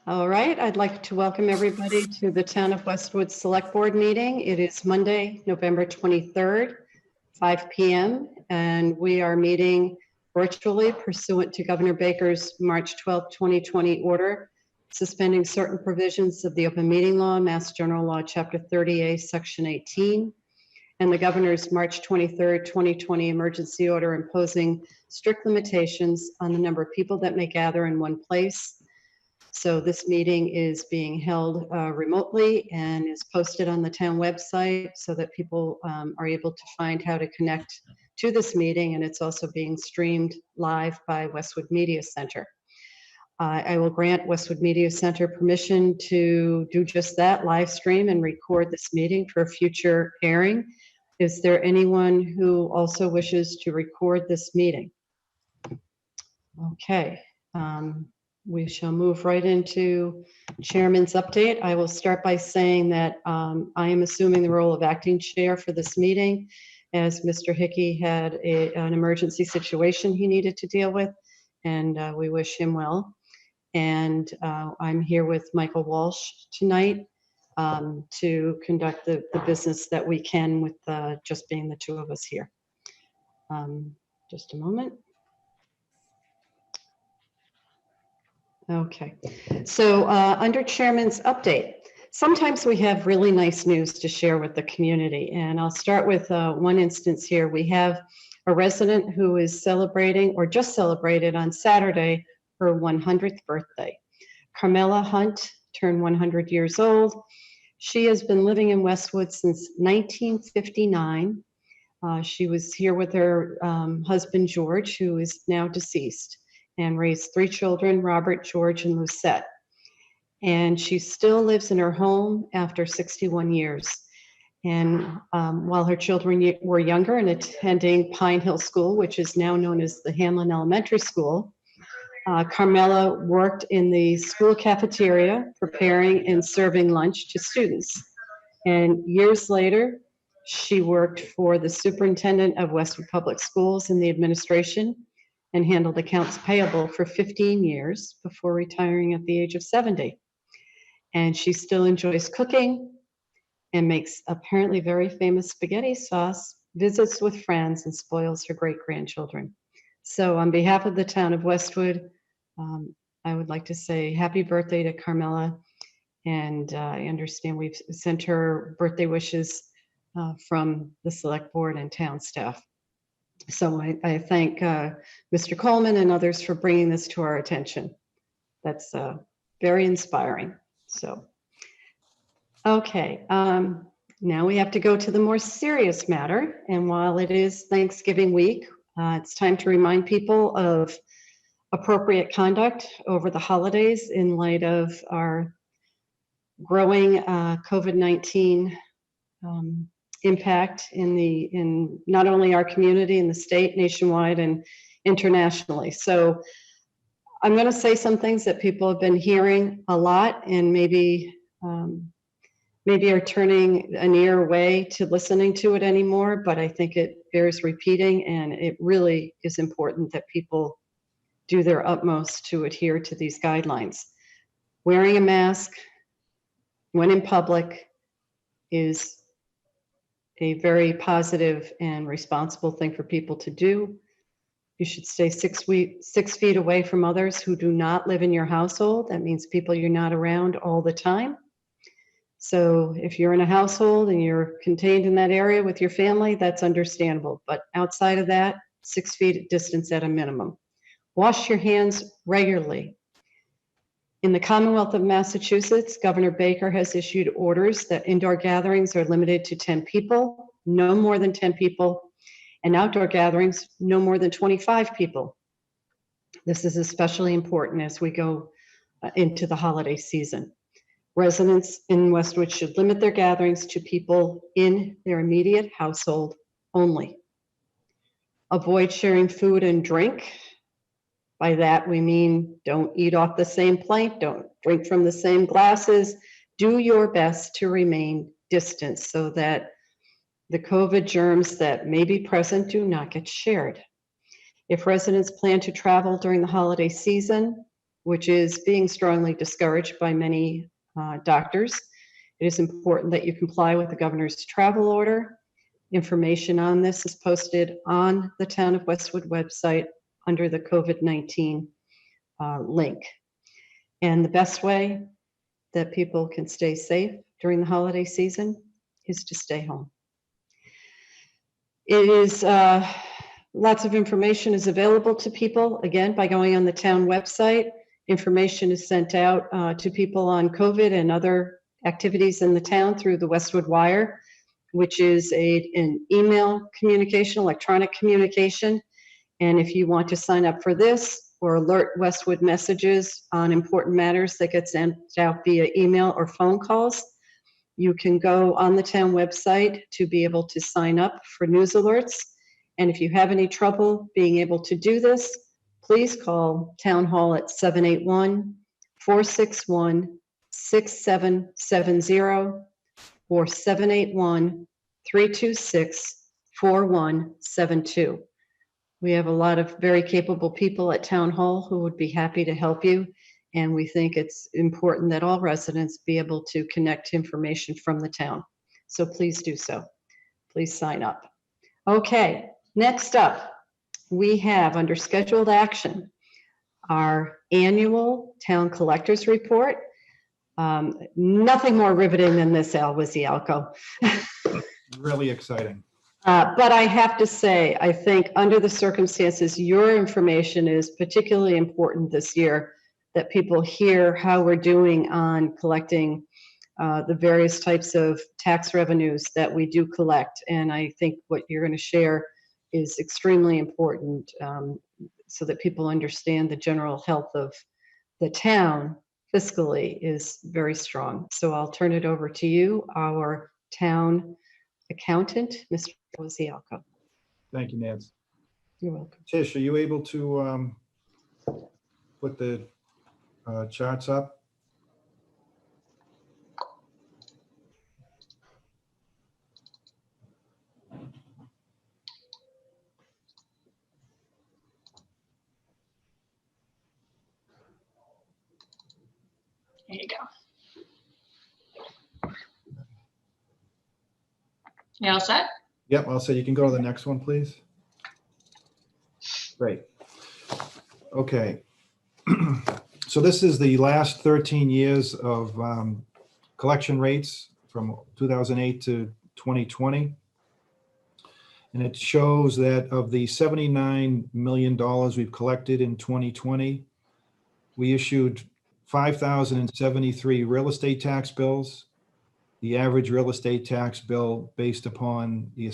All right, I'd like to welcome everybody to the Town of Westwood Select Board meeting. It is Monday, November 23rd, 5 p.m., and we are meeting virtually pursuant to Governor Baker's March 12, 2020 order, suspending certain provisions of the Open Meeting Law, Mass General Law, Chapter 30A, Section 18, and the Governor's March 23rd, 2020 emergency order imposing strict limitations on the number of people that may gather in one place. So this meeting is being held remotely and is posted on the town website so that people are able to find how to connect to this meeting, and it's also being streamed live by Westwood Media Center. I will grant Westwood Media Center permission to do just that, live stream and record this meeting for a future airing. Is there anyone who also wishes to record this meeting? Okay. We shall move right into Chairman's update. I will start by saying that I am assuming the role of acting chair for this meeting, as Mr. Hickey had an emergency situation he needed to deal with, and we wish him well. And I'm here with Michael Walsh tonight to conduct the business that we can with just being the two of us here. Just a moment. Okay, so under Chairman's update, sometimes we have really nice news to share with the community, and I'll start with one instance here. We have a resident who is celebrating, or just celebrated on Saturday, her 100th birthday. Carmela Hunt turned 100 years old. She has been living in Westwood since 1959. She was here with her husband, George, who is now deceased, and raised 3 children, Robert, George, and Lucette. And she still lives in her home after 61 years. And while her children were younger and attending Pine Hill School, which is now known as the Hamlin Elementary School, Carmela worked in the school cafeteria, preparing and serving lunch to students. And years later, she worked for the superintendent of Westwood Public Schools in the administration, and handled accounts payable for 15 years before retiring at the age of 70. And she still enjoys cooking and makes apparently very famous spaghetti sauce, visits with friends, and spoils her great-grandchildren. So on behalf of the town of Westwood, I would like to say happy birthday to Carmela. And I understand we've sent her birthday wishes from the select board and town staff. So I thank Mr. Coleman and others for bringing this to our attention. That's very inspiring. So, okay, now we have to go to the more serious matter. And while it is Thanksgiving week, it's time to remind people of appropriate conduct over the holidays in light of our growing COVID-19 impact in not only our community, in the state, nationwide, and internationally. So I'm going to say some things that people have been hearing a lot, and maybe are turning an ear away to listening to it anymore, but I think it bears repeating, and it really is important that people do their utmost to adhere to these guidelines. Wearing a mask when in public is a very positive and responsible thing for people to do. You should stay 6 feet away from others who do not live in your household. That means people you're not around all the time. So if you're in a household and you're contained in that area with your family, that's understandable. But outside of that, 6 feet distance at a minimum. Wash your hands regularly. In the Commonwealth of Massachusetts, Governor Baker has issued orders that indoor gatherings are limited to 10 people, no more than 10 people, and outdoor gatherings, no more than 25 people. This is especially important as we go into the holiday season. Residents in Westwood should limit their gatherings to people in their immediate household only. Avoid sharing food and drink. By that, we mean don't eat off the same plate, don't drink from the same glasses. Do your best to remain distant so that the COVID germs that may be present do not get shared. If residents plan to travel during the holiday season, which is being strongly discouraged by many doctors. It is important that you comply with the governor's travel order. Information on this is posted on the Town of Westwood website under the COVID-19 link. And the best way that people can stay safe during the holiday season is to stay home. It is, lots of information is available to people, again, by going on the town website. Information is sent out to people on COVID and other activities in the town through the Westwood Wire, which is an email communication, electronic communication. And if you want to sign up for this or alert Westwood messages on important matters that get sent out via email or phone calls, you can go on the town website to be able to sign up for news alerts. And if you have any trouble being able to do this, please call Town Hall at 781-461-6770 or 781-326-4172. We have a lot of very capable people at Town Hall who would be happy to help you. And we think it's important that all residents be able to connect information from the town. So please do so. Please sign up. Okay, next up, we have under scheduled action, our annual town collectors report. Nothing more riveting than this, Al Wisialko. Really exciting. But I have to say, I think under the circumstances, your information is particularly important this year, that people hear how we're doing on collecting the various types of tax revenues that we do collect. And I think what you're going to share is extremely important so that people understand the general health of the town fiscally is very strong. So I'll turn it over to you, our town accountant, Mr. Wisialko. Thank you, Nance. You're welcome. Tish, are you able to put the charts up? There you go. You all set? Yep, I'll say you can go to the next one, please. Great. Okay. So this is the last 13 years of collection rates from 2008 to 2020. And it shows that of the $79 million we've collected in 2020, we issued 5,073 real estate tax bills. The average real estate tax bill based upon the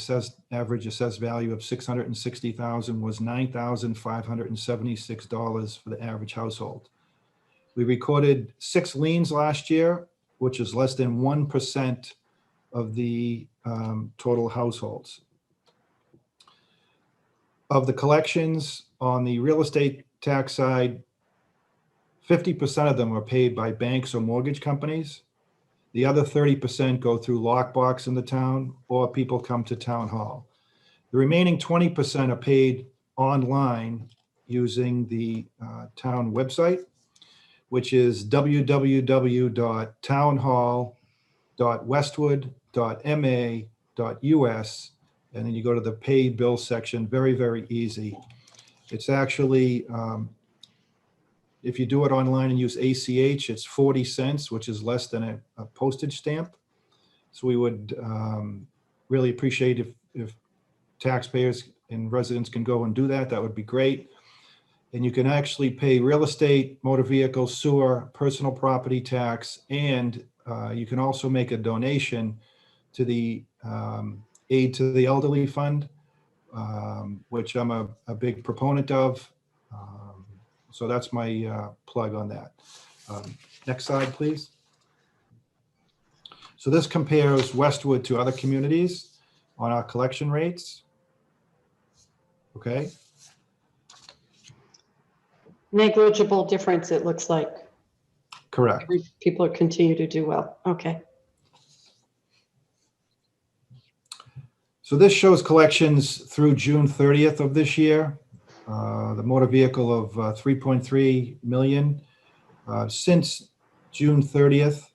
average assessed value of $660,000 was $9,576 for the average household. We recorded 6 liens last year, which is less than 1% of the total households. Of the collections on the real estate tax side, 50% of them are paid by banks or mortgage companies. The other 30% go through lockbox in the town, or people come to town hall. The remaining 20% are paid online using the town website, which is www.townhall.westwood.ma.us. And then you go to the pay bill section, very, very easy. It's actually, if you do it online and use ACH, it's 40 cents, which is less than a postage stamp. So we would really appreciate if taxpayers and residents can go and do that. That would be great. And you can actually pay real estate, motor vehicle, sewer, personal property tax, and you can also make a donation to the Aid to the Elderly Fund, which I'm a big proponent of. So that's my plug on that. Next slide, please. So this compares Westwood to other communities on our collection rates. Okay. Negligible difference, it looks like. Correct. People continue to do well. Okay. So this shows collections through June 30th of this year. The motor vehicle of 3.3 million. Since June 30th,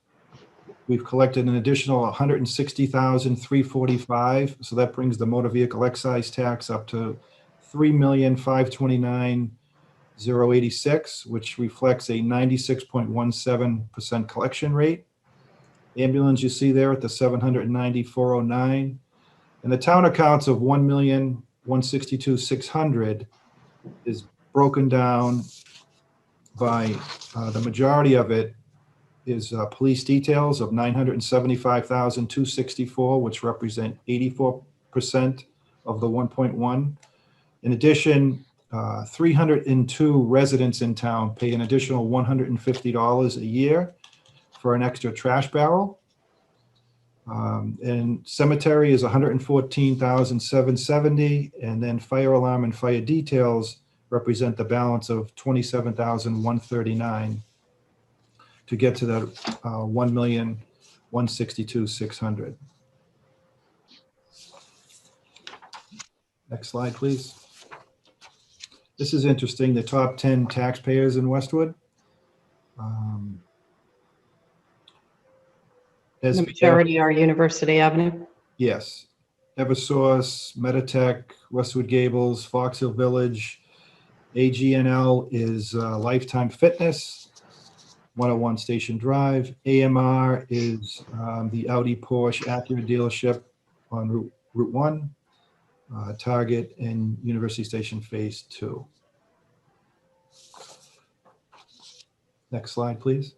we've collected an additional 160,345. So that brings the motor vehicle excise tax up to 3,529,086, which reflects a 96.17% collection rate. Ambulance, you see there at the 790,409. And the town accounts of 1,162,600 is broken down by the majority of it is police details of 975,264, which represent 84% of the 1.1. In addition, 302 residents in town pay an additional $150 a year for an extra trash barrel. And cemetery is 114,770, and then fire alarm and fire details represent the balance of 27,139 to get to that 1,162,600. Next slide, please. This is interesting. The top 10 taxpayers in Westwood. The majority are University Avenue. Yes. Eversource, Meditech, Westwood Gables, Fox Hill Village. AGNL is Lifetime Fitness, 101 Station Drive. AMR is the Audi Porsche Acura dealership on Route 1. Target and University Station Phase 2. Next slide, please.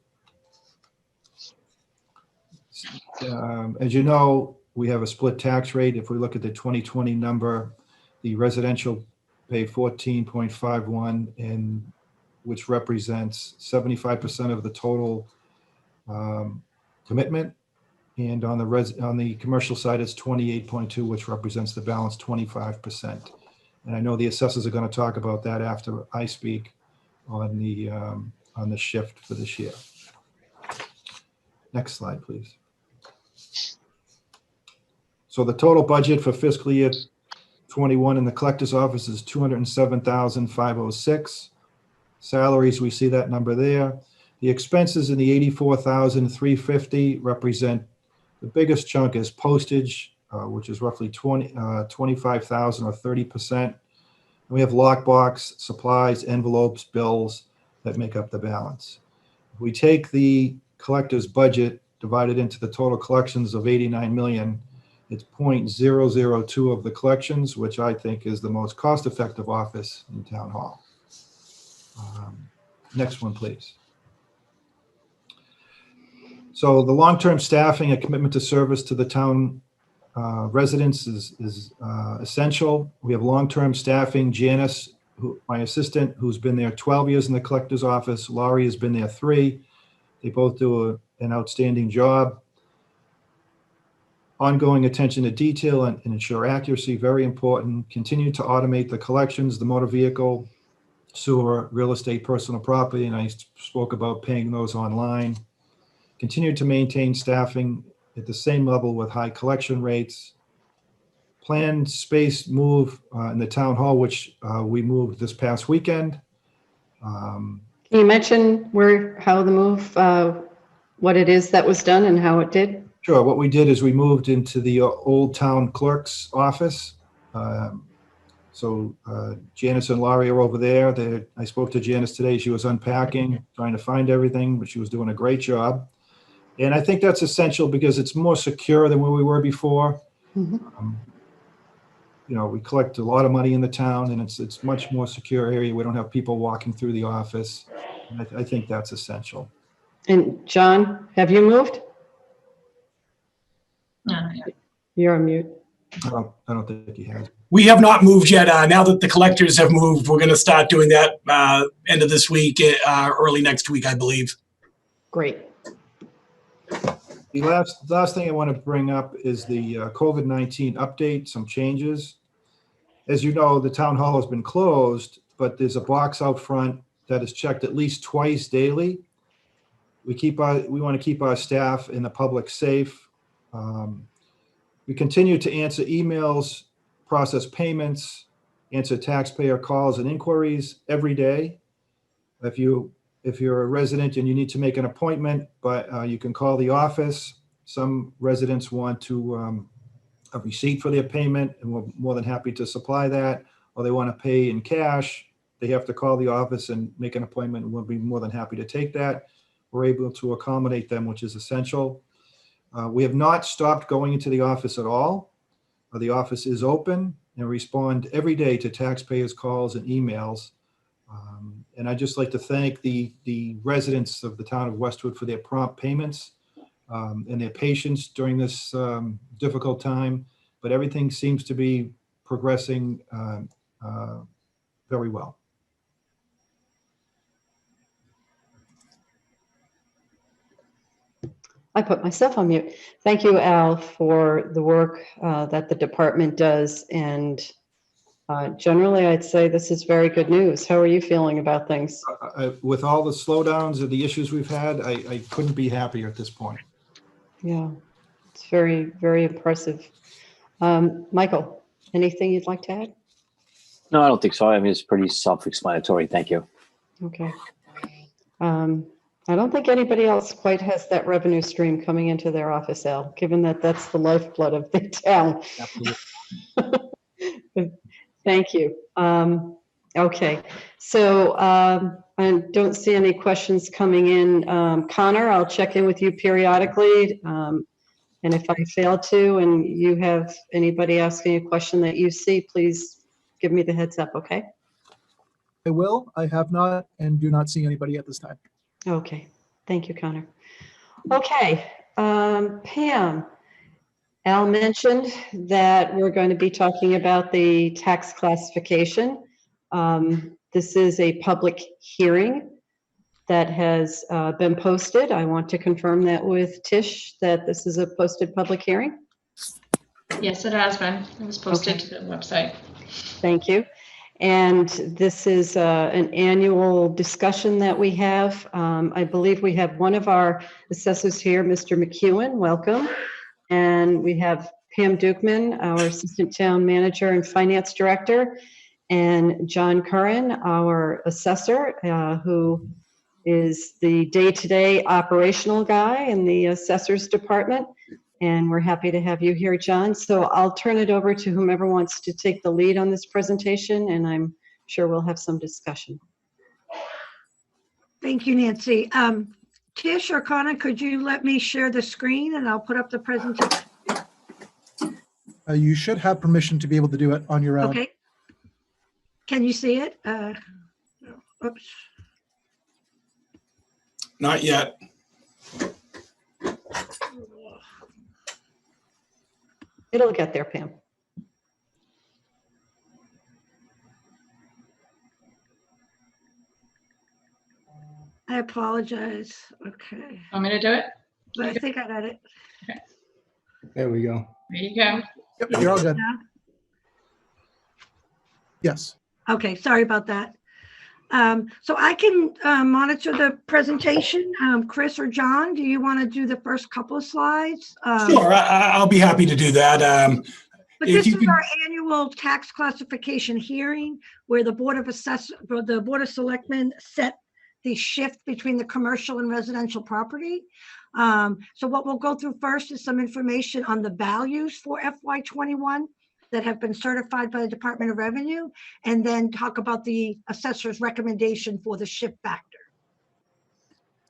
As you know, we have a split tax rate. If we look at the 2020 number, the residential pay 14.51, and which represents 75% of the total commitment. And on the commercial side, it's 28.2, which represents the balance 25%. And I know the assessors are going to talk about that after I speak on the shift for this year. Next slide, please. So the total budget for fiscal year 21 in the collector's office is 207,506. Salaries, we see that number there. The expenses in the 84,350 represent the biggest chunk is postage, which is roughly 25,000 or 30%. We have lockbox, supplies, envelopes, bills that make up the balance. If we take the collector's budget divided into the total collections of 89 million, it's 0.002 of the collections, which I think is the most cost-effective office in town hall. Next one, please. So the long-term staffing, a commitment to service to the town residents is essential. We have long-term staffing. Janice, my assistant, who's been there 12 years in the collector's office. Laurie has been there 3. They both do an outstanding job. Ongoing attention to detail and ensure accuracy, very important. Continue to automate the collections, the motor vehicle, sewer, real estate, personal property, and I spoke about paying those online. Continue to maintain staffing at the same level with high collection rates. Planned space move in the town hall, which we moved this past weekend. Can you mention how the move, what it is that was done and how it did? Sure. What we did is we moved into the old town clerk's office. So Janice and Laurie are over there. I spoke to Janice today. She was unpacking, trying to find everything, but she was doing a great job. And I think that's essential because it's more secure than where we were before. Mm-hmm. We collect a lot of money in the town, and it's much more secure area. We don't have people walking through the office. And I think that's essential. And John, have you moved? No. You're on mute. I don't think he has. We have not moved yet. Now that the collectors have moved, we're going to start doing that end of this week, early next week, I believe. Great. The last thing I want to bring up is the COVID-19 update, some changes. As you know, the town hall has been closed, but there's a box out front that is checked at least twice daily. We want to keep our staff and the public safe. We continue to answer emails, process payments, answer taxpayer calls and inquiries every day. If you if you're a resident and you need to make an appointment, but you can call the office. Some residents want to a receipt for their payment, and we're more than happy to supply that, or they want to pay in cash. They have to call the office and make an appointment, and we'll be more than happy to take that. We're able to accommodate them, which is essential. We have not stopped going into the office at all. The office is open and respond every day to taxpayers' calls and emails. And I'd just like to thank the residents of the town of Westwood for their prompt payments and their patience during this difficult time. But everything seems to be progressing very well. I put myself on mute. Thank you, Al, for the work that the department does. And generally, I'd say this is very good news. How are you feeling about things? With all the slowdowns and the issues we've had, I couldn't be happier at this point. Yeah, it's very, very impressive. Michael, anything you'd like to add? No, I don't think so. I mean, it's pretty self-explanatory. Thank you. Okay. I don't think anybody else quite has that revenue stream coming into their office, Al, given that that's the lifeblood of the town. Thank you. Okay, so I don't see any questions coming in. Connor, I'll check in with you periodically. And if I fail to, and you have anybody asking a question that you see, please give me the heads up, okay? I will. I have not and do not see anybody at this time. Okay, thank you, Connor. Okay, Pam, Al mentioned that we're going to be talking about the tax classification. This is a public hearing that has been posted. I want to confirm that with Tish, that this is a posted public hearing. Yes, it has been. It was posted Okay. to the website. Thank you. And this is an annual discussion that we have. I believe we have one of our assessors here, Mr. McEwen, welcome. And we have Pam Dukeman, our Assistant Town Manager and Finance Director, and John Curran, our assessor, who is the day-to-day operational guy in the assessors department. And we're happy to have you here, John. So I'll turn it over to whomever wants to take the lead on this presentation, and I'm sure we'll have some discussion. Thank you, Nancy. Tish or Connor, could you let me share the screen and I'll put up the presentation? You should have permission to be able to do it on your own. Okay. Can you see it? Oops. Not yet. It'll get there, Pam. I apologize. Okay. Want me to do it? But I think I got it. There we go. There you go. Yep, you're all good. now? Yes. Okay, sorry about that. So I can monitor the presentation. Chris or John, do you want to do the first couple of slides? Sure, I'll be happy to do that. But If this you is could- our annual tax classification hearing where the Board of Selectmen set the shift between the commercial and residential property. So what we'll go through first is some information on the values for FY21 that have been certified by the Department of Revenue, and then talk about the assessor's recommendation for the shift factor.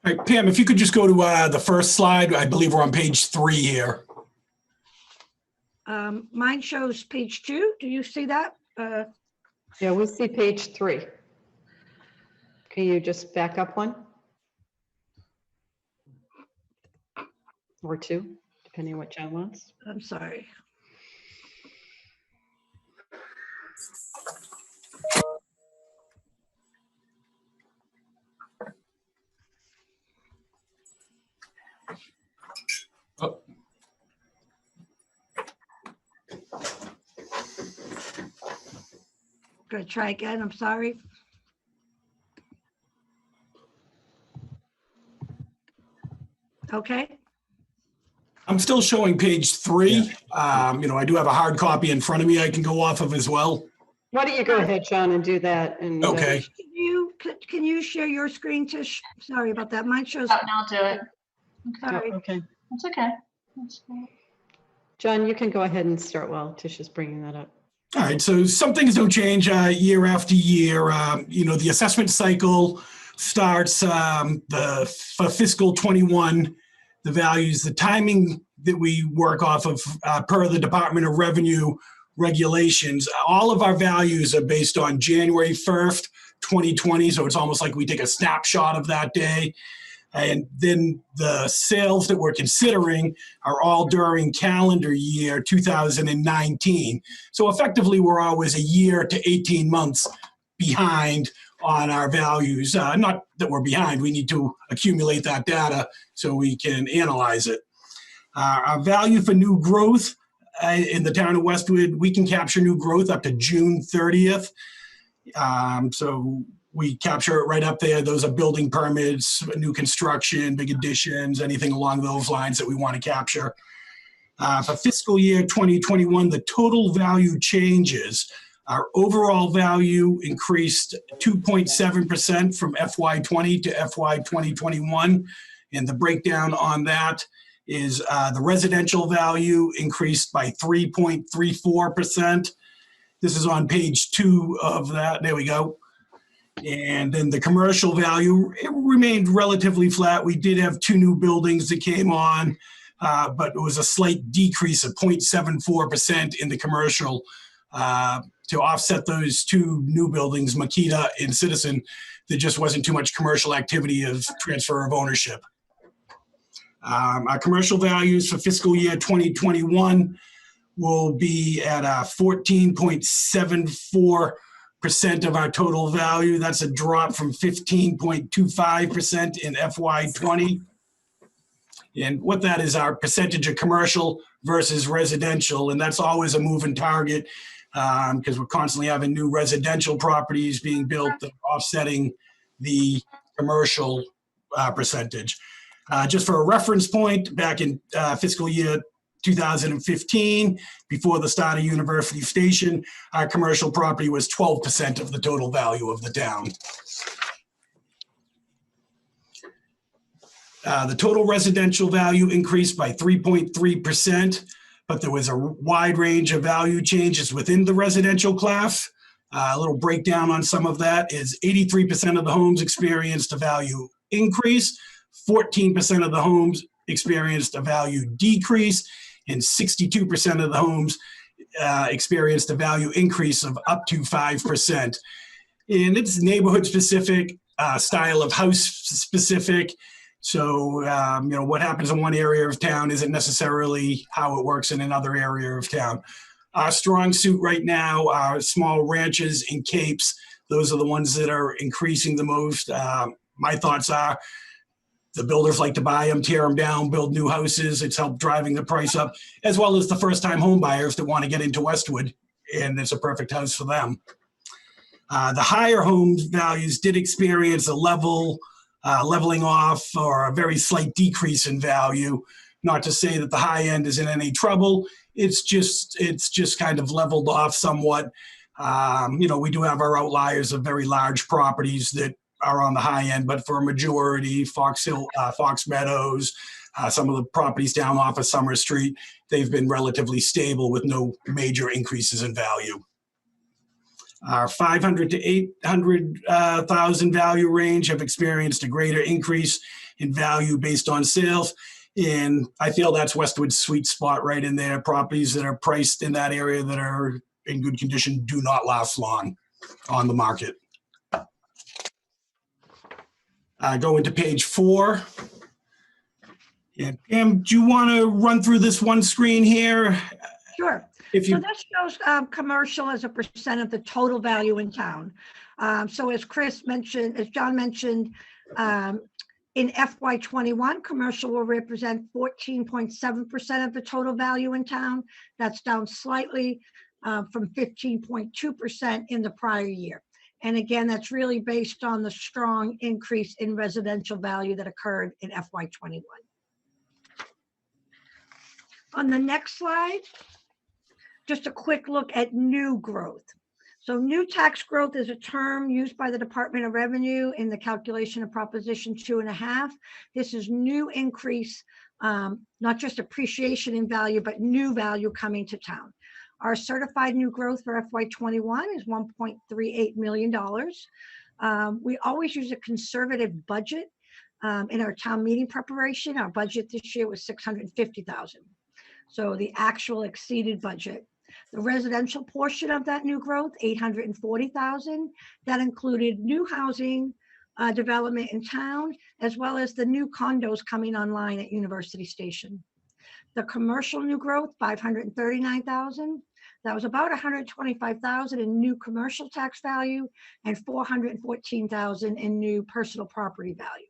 All right, Pam, if you could just go to the first slide. I believe we're on page 3 here. Mine shows page 2. Do you see that? Yeah, we'll see page 3. Can you just back up one? Or 2, depending on what John wants. I'm sorry. Oh, Gonna try again. I'm sorry. Okay. I'm still showing page 3. I do have a hard copy in front of me I can go off of as well. Why don't you go ahead, John, and do that? And Okay. can you share your screen, Tish? Sorry about that. Mine shows, Oh, now I'll do it. sorry. Okay. That's okay. That's cool. John, you can go ahead and start while Tish is bringing that up. All right, so some things don't change year after year. The assessment cycle starts for fiscal 21, the values, the timing that we work off of per the Department of Revenue regulations. All of our values are based on January 1st, 2020, so it's almost like we take a snapshot of that day. And then the sales that we're considering are all during calendar year 2019. So effectively, we're always a year to 18 months behind on our values. Not that we're behind, we need to accumulate that data so we can analyze it. Our value for new growth in the town of Westwood, we can capture new growth up to June 30th. So we capture it right up there. Those are building permits, new construction, big additions, anything along those lines that we want to capture. For fiscal year 2021, the total value changes. Our overall value increased 2.7% from FY20 to FY 2021. And the breakdown on that is the residential value increased by 3.34%. This is on page 2 of that. There we go. And then the commercial value, it remained relatively flat. We did have 2 new buildings that came on, but it was a slight decrease of 0.74% in the commercial to offset those 2 new buildings, Makita and Citizen. There just wasn't too much commercial activity of transfer of ownership. Our commercial values for fiscal year 2021 will be at 14.74% of our total value. That's a drop from 15.25% in FY20. And what that is, our percentage of commercial versus residential. And that's always a moving target because we're constantly having new residential properties being built that are offsetting the commercial percentage. Just for a reference point, back in fiscal year 2015, before the start of University Station, our commercial property was 12% of the total value of the town. The total residential value increased by 3.3%, but there was a wide range of value changes within the residential class. A little breakdown on some of that is 83% of the homes experienced a value increase, 14% of the homes experienced a value decrease, and 62% of the homes experienced a value increase of up to 5%. And it's neighborhood specific, style of house specific. So, what happens in one area of town isn't necessarily how it works in another area of town. Our strong suit right now are small ranches and capes. Those are the ones that are increasing the most. My thoughts are, the builders like to buy them, tear them down, build new houses. It's helped driving the price up, as well as the first-time home buyers that want to get into Westwood, and it's a perfect house for them. The higher home values did experience a leveling off or a very slight decrease in value. Not to say that the high end is in any trouble. It's just kind of leveled off somewhat. We do have our outliers of very large properties that are on the high end, but for a majority, Fox Hill, Fox Meadows, some of the properties down off of Summer Street, they've been relatively stable with no major increases in value. Our 500 to 800,000 value range have experienced a greater increase in value based on sales. And I feel that's Westwood's sweet spot right in there. Properties that are priced in that area that are in good condition do not last long on the market. Go into page 4. And Pam, do you want to run through this one screen here? Sure. So this shows commercial as a percent of the total value in town. So as John mentioned, in FY21, commercial will represent 14.7% of the total value in town. That's down slightly from 15.2% in the prior year. And again, that's really based on the strong increase in residential value that occurred in FY21. On the next slide, just a quick look at new growth. So new tax growth is a term used by the Department of Revenue in the calculation of Proposition 2.5. This is new increase, not just appreciation in value, but new value coming to town. Our certified new growth for FY21 is $1.38 million. We always use a conservative budget in our town meeting preparation. Our budget this year was $650,000. So the actual exceeded budget. The residential portion of that new growth, $840,000. That included new housing development in town, as well as the new condos coming online at University Station. The commercial new growth, $539,000. That was about $125,000 in new commercial tax value and $414,000 in new personal property value.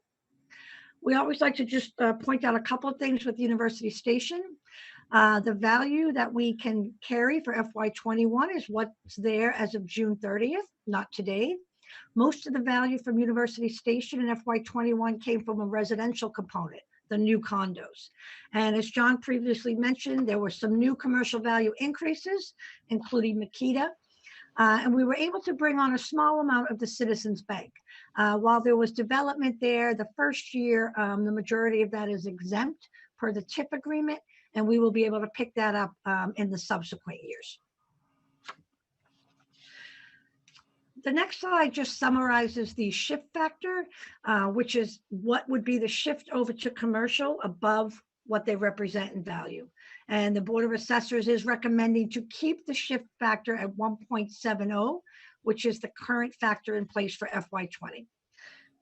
We always like to just point out a couple of things with University Station. The value that we can carry for FY21 is what's there as of June 30th, not today. Most of the value from University Station in FY21 came from a residential component, the new condos. And as John previously mentioned, there were some new commercial value increases, including Makita. And we were able to bring on a small amount of the Citizens Bank. While there was development there, the first year, the majority of that is exempt per the TIP agreement, and we will be able to pick that up in the subsequent years. The next slide just summarizes the shift factor, which is what would be the shift over to commercial above what they represent in value. And the Board of Assessors is recommending to keep the shift factor at 1.70, which is the current factor in place for FY20.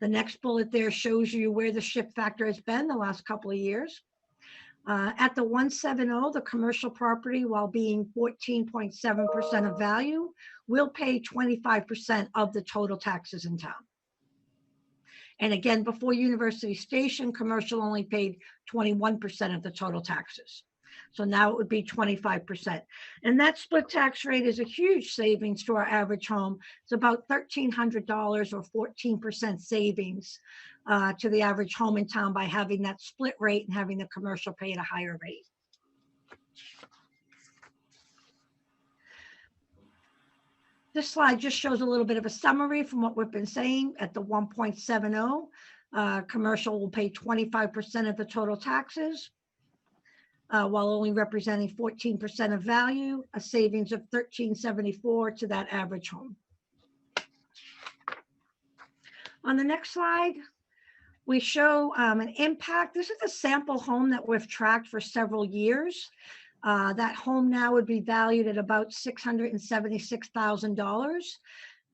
The next bullet there shows you where the shift factor has been the last couple of years. At the 170, the commercial property, while being 14.7% of value, will pay 25% of the total taxes in town. And again, before University Station, commercial only paid 21% of the total taxes. So now it would be 25%. And that split tax rate is a huge savings to our average home. It's about $1,300 or 14% savings to the average home in town by having that split rate and having the commercial pay at a higher rate. This slide just shows a little bit of a summary from what we've been saying. At the 1.70, commercial will pay 25% of the total taxes, while only representing 14% of value, a savings of $1,374 to that average home. On the next slide, we show an impact. This is a sample home that we've tracked for several years. That home now would be valued at about $676,000.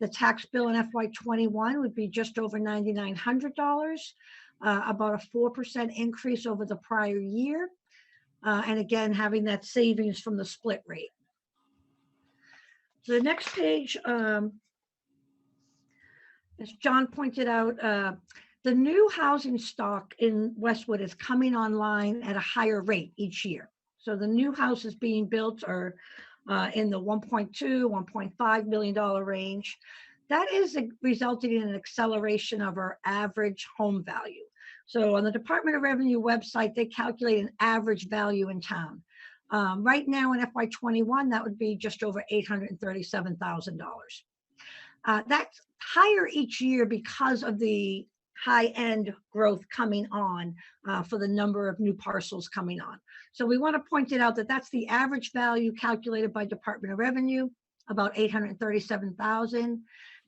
The tax bill in FY21 would be just over $9,900, about a 4% increase over the prior year. And again, having that savings from the split rate. So the next page, as John pointed out, the new housing stock in Westwood is coming online at a higher rate each year. So the new houses being built are in the $1.2, $1.5 million range. That is resulting in an acceleration of our average home value. So on the Department of Revenue website, they calculate an average value in town. Right now in FY21, that would be just over $837,000. That's higher each year because of the high-end growth coming on for the number of new parcels coming on. So we want to point it out that that's the average value calculated by Department of Revenue, about $837,000.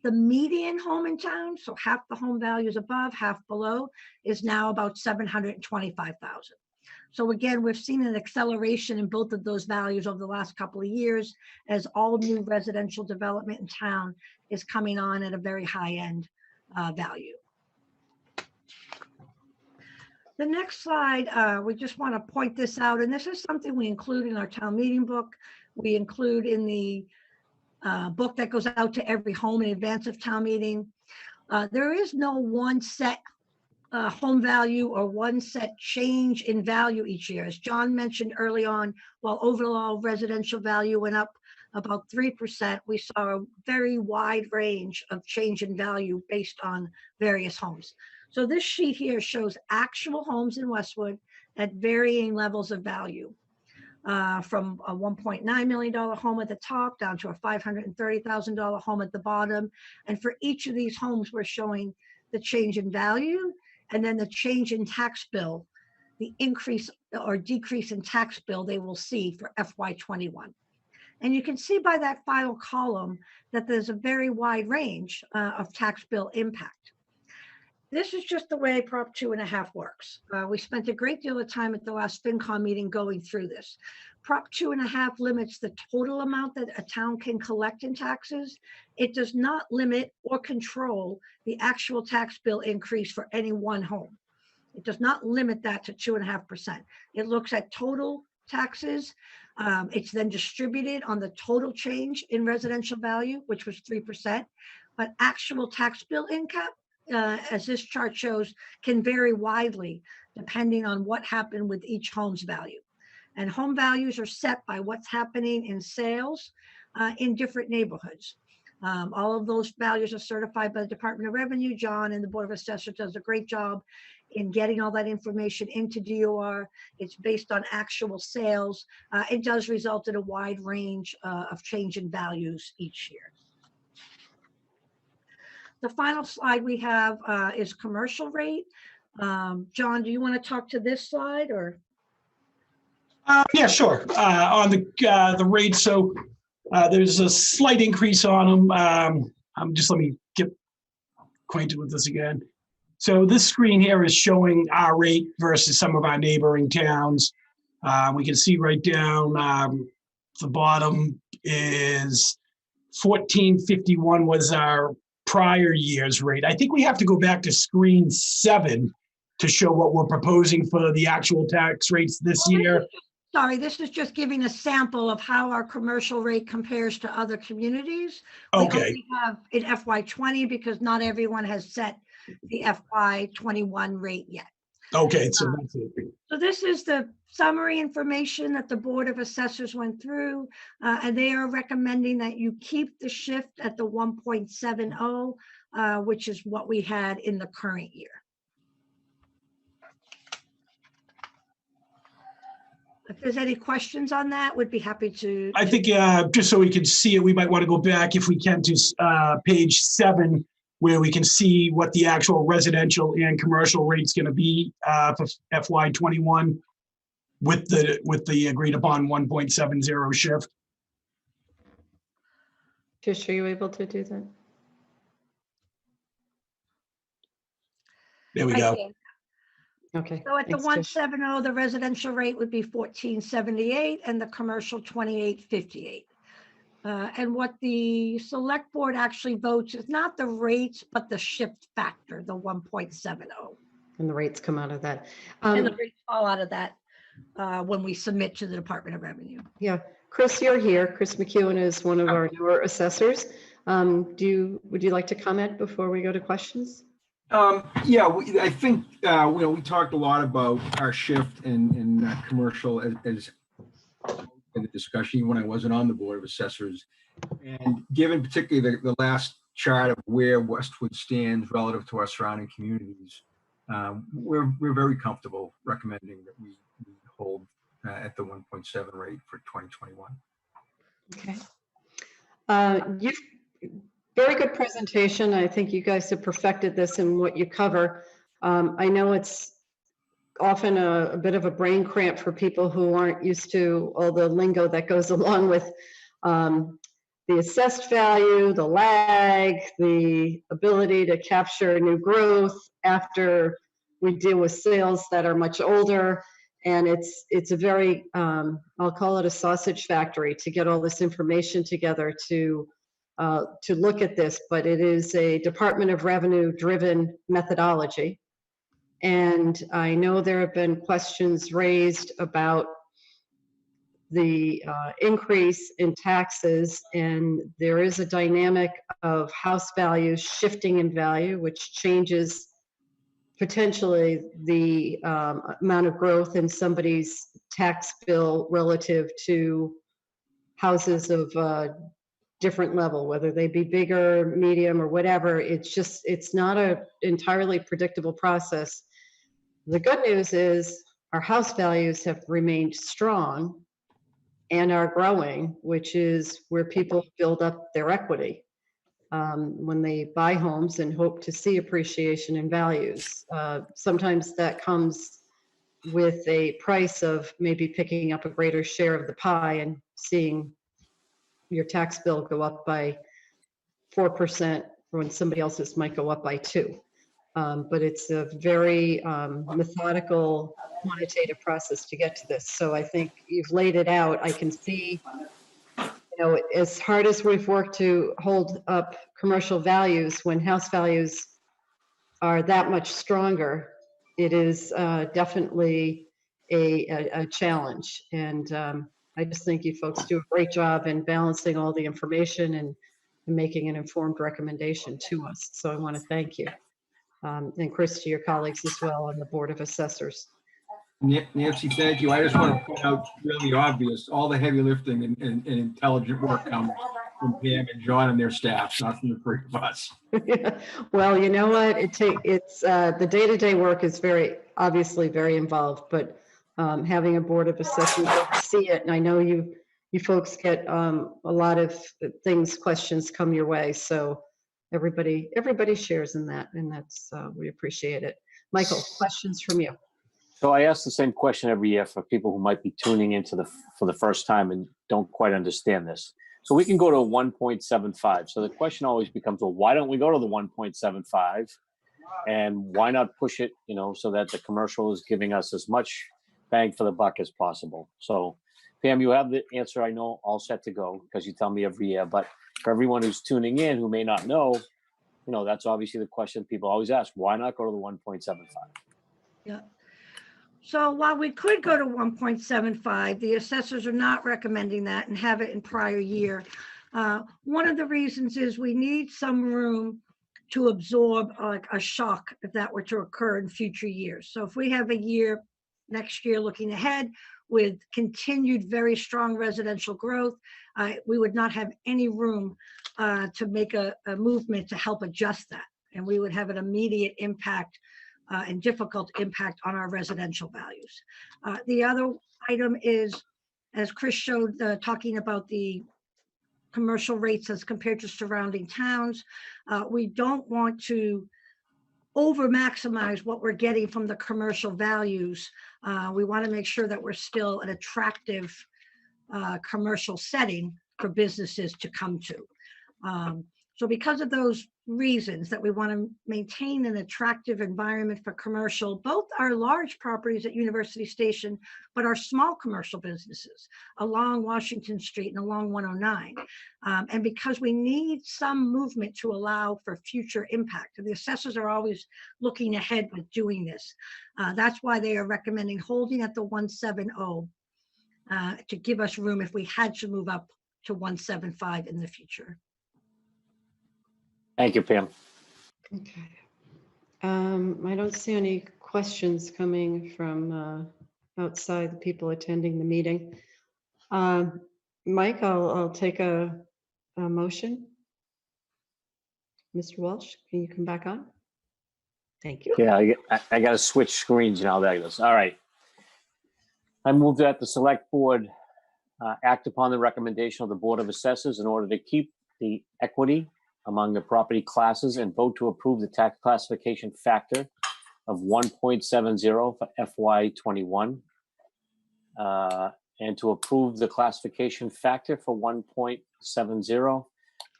The median home in town, so half the home value is above, half below, is now about $725,000. So again, we've seen an acceleration in both of those values over the last couple of years as all new residential development in town is coming on at a very high-end value. The next slide, we just want to point this out, and this is something we include in our town meeting book. We include in the book that goes out to every home in advance of town meeting. There is no one set home value or one set change in value each year. As John mentioned early on, while overall residential value went up about 3%, we saw a very wide range of change in value based on various homes. So this sheet here shows actual homes in Westwood at varying levels of value. from a $1.9 million home at the top down to a $530,000 home at the bottom. And for each of these homes, we're showing the change in value and then the change in tax bill, the increase or decrease in tax bill they will see for FY21. And you can see by that final column that there's a very wide range of tax bill impact. This is just the way Prop 2.5 works. We spent a great deal of time at the last FinCom meeting going through this. Prop 2.5 limits the total amount that a town can collect in taxes. It does not limit or control the actual tax bill increase for any one home. It does not limit that to 2.5%. It looks at total taxes. It's then distributed on the total change in residential value, which was 3%, but actual tax bill income, as this chart shows, can vary widely depending on what happened with each home's value. And home values are set by what's happening in sales in different neighborhoods. All of those values are certified by the Department of Revenue. John and the Board of Assessors does a great job in getting all that information into DOR. It's based on actual sales. It does result in a wide range of change in values each year. The final slide we have is commercial rate. John, do you want to talk to this slide or? Yeah, sure. On the rate, so there's a slight increase on them. Let me get acquainted with this again. So this screen here is showing our rate versus some of our neighboring towns. We can see right down the bottom is 1451 was our prior year's rate. I think we have to go back to screen 7 to show what we're proposing for the actual tax rates this year. Sorry, this is just giving a sample of how our commercial rate compares to other communities. Okay. We have in FY20 because not everyone has set the FY21 rate yet. Okay, so that's it. So this is the summary information that the Board of Assessors went through, and they are recommending that you keep the shift at the 1.70, which is what we had in the current year. If there's any questions on that, would be happy to. I think just so we can see it, we might want to go back if we can to page 7, where we can see what the actual residential and commercial rate's going to be for FY21 with the agreed upon 1.70 shift. Tish, are you able to do that? There we go. Okay. So at the thanks, Tish. 1.70, the residential rate would be 14.78 and the commercial 28.58. And what the select board actually votes is not the rates, but the shift factor, the 1.70. And the rates come out of that. And the rates fall out of that when we submit to the Department of Revenue. Yeah, Chris, you're here. Chris McEwen is one of our newer assessors. Would you like to comment before we go to questions? Yeah, I think we talked a lot about our shift in commercial as in the discussion even when I wasn't on the Board of Assessors, and given particularly the last chart of where Westwood stands relative to our surrounding communities, we're very comfortable recommending that we hold at the 1.7 rate for 2021. Okay. Very good presentation. I think you guys have perfected this in what you cover. I know it's often a bit of a brain cramp for people who aren't used to all the lingo that goes along with the assessed value, the lag, the ability to capture new growth after we deal with sales that are much older. And it's a very, I'll call it a sausage factory to get all this information together to look at this, but it is a Department of Revenue driven methodology. And I know there have been questions raised about the increase in taxes, and there is a dynamic of house values shifting in value, which changes potentially the amount of growth in somebody's tax bill relative to houses of different level, whether they be bigger, medium, or whatever. It's not an entirely predictable process. The good news is our house values have remained strong, and are growing, which is where people build up their equity when they buy homes and hope to see appreciation in values. Sometimes that comes with a price of maybe picking up a greater share of the pie and seeing your tax bill go up by 4% when somebody else's might go up by 2%. But it's a very methodical, quantitative process to get to this. So I think you've laid it out. I can see, as hard as we've worked to hold up commercial values, when house values are that much stronger, it is definitely a challenge. And I just think you folks do a great job in balancing all the information and making an informed recommendation to us. So I want to thank you. And Chris, to your colleagues as well on the Board of Assessors. Nancy, thank you. I just want to point out really obvious, all the heavy lifting and intelligent work comes from Pam and John and their staffs, not from the three of us. Well, you know what? It's the day-to-day work is obviously very involved, but having a Board of Assessors see it, and I know you folks get a lot of questions come your way, so everybody shares in that, and that's we appreciate it. Michael, questions from you. So I ask the same question every year for people who might be tuning into for the first time and don't quite understand this. So we can go to 1.75. So the question always becomes, well, why don't we go to the 1.75? And why not push it, so that the commercial is giving us as much bang for the buck as possible? So Pam, you have the answer, I know, all set to go because you tell me every year. But for everyone who's tuning in who may not know, that's obviously the question people always ask. Why not go to the 1.75? Yeah. So while we could go to 1.75, the assessors are not recommending that and have it in prior year. One of the reasons is we need some room to absorb a shock if that were to occur in future years. So if we have a year next year looking ahead with continued very strong residential growth, we would not have any room to make a movement to help adjust that. And we would have an immediate impact and difficult impact on our residential values. The other item is, as Chris showed, talking about the commercial rates as compared to surrounding towns. We don't want to over maximize what we're getting from the commercial values. We want to make sure that we're still an attractive commercial setting for businesses to come to. So because of those reasons that we want to maintain an attractive environment for commercial, both our large properties at University Station, but our small commercial businesses along Washington Street and along 109. And because we need some movement to allow for future impact. And the assessors are always looking ahead with doing this. That's why they are recommending holding at the 170 to give us room if we had to move up to 175 in the future. Thank you, Pam. Okay. I don't see any questions coming from outside the people attending the meeting. Mike, I'll take a motion. Mr. Walsh, can you come back on? Thank you. Yeah, I got to switch screens now. There it goes. All right. I move that the select board act upon the recommendation of the Board of Assessors in order to keep the equity among the property classes and vote to approve the tax classification factor of 1.70 for FY21 and to approve the classification factor for 1.70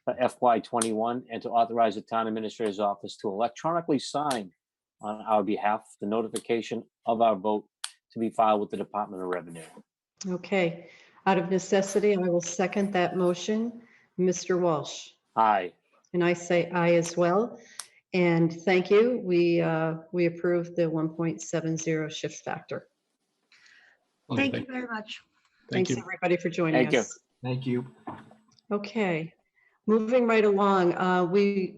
for FY21 and to authorize the town administrator's office to electronically sign on our behalf the notification of our vote to be filed with the Department of Revenue. Okay. Out of necessity, I will second that motion. Mr. Walsh. Aye. And I say aye as well. And thank you. We approve the 1.70 shift factor. Thank you very much. Thanks everybody for joining Thank us. Thank you. Okay, moving right along. We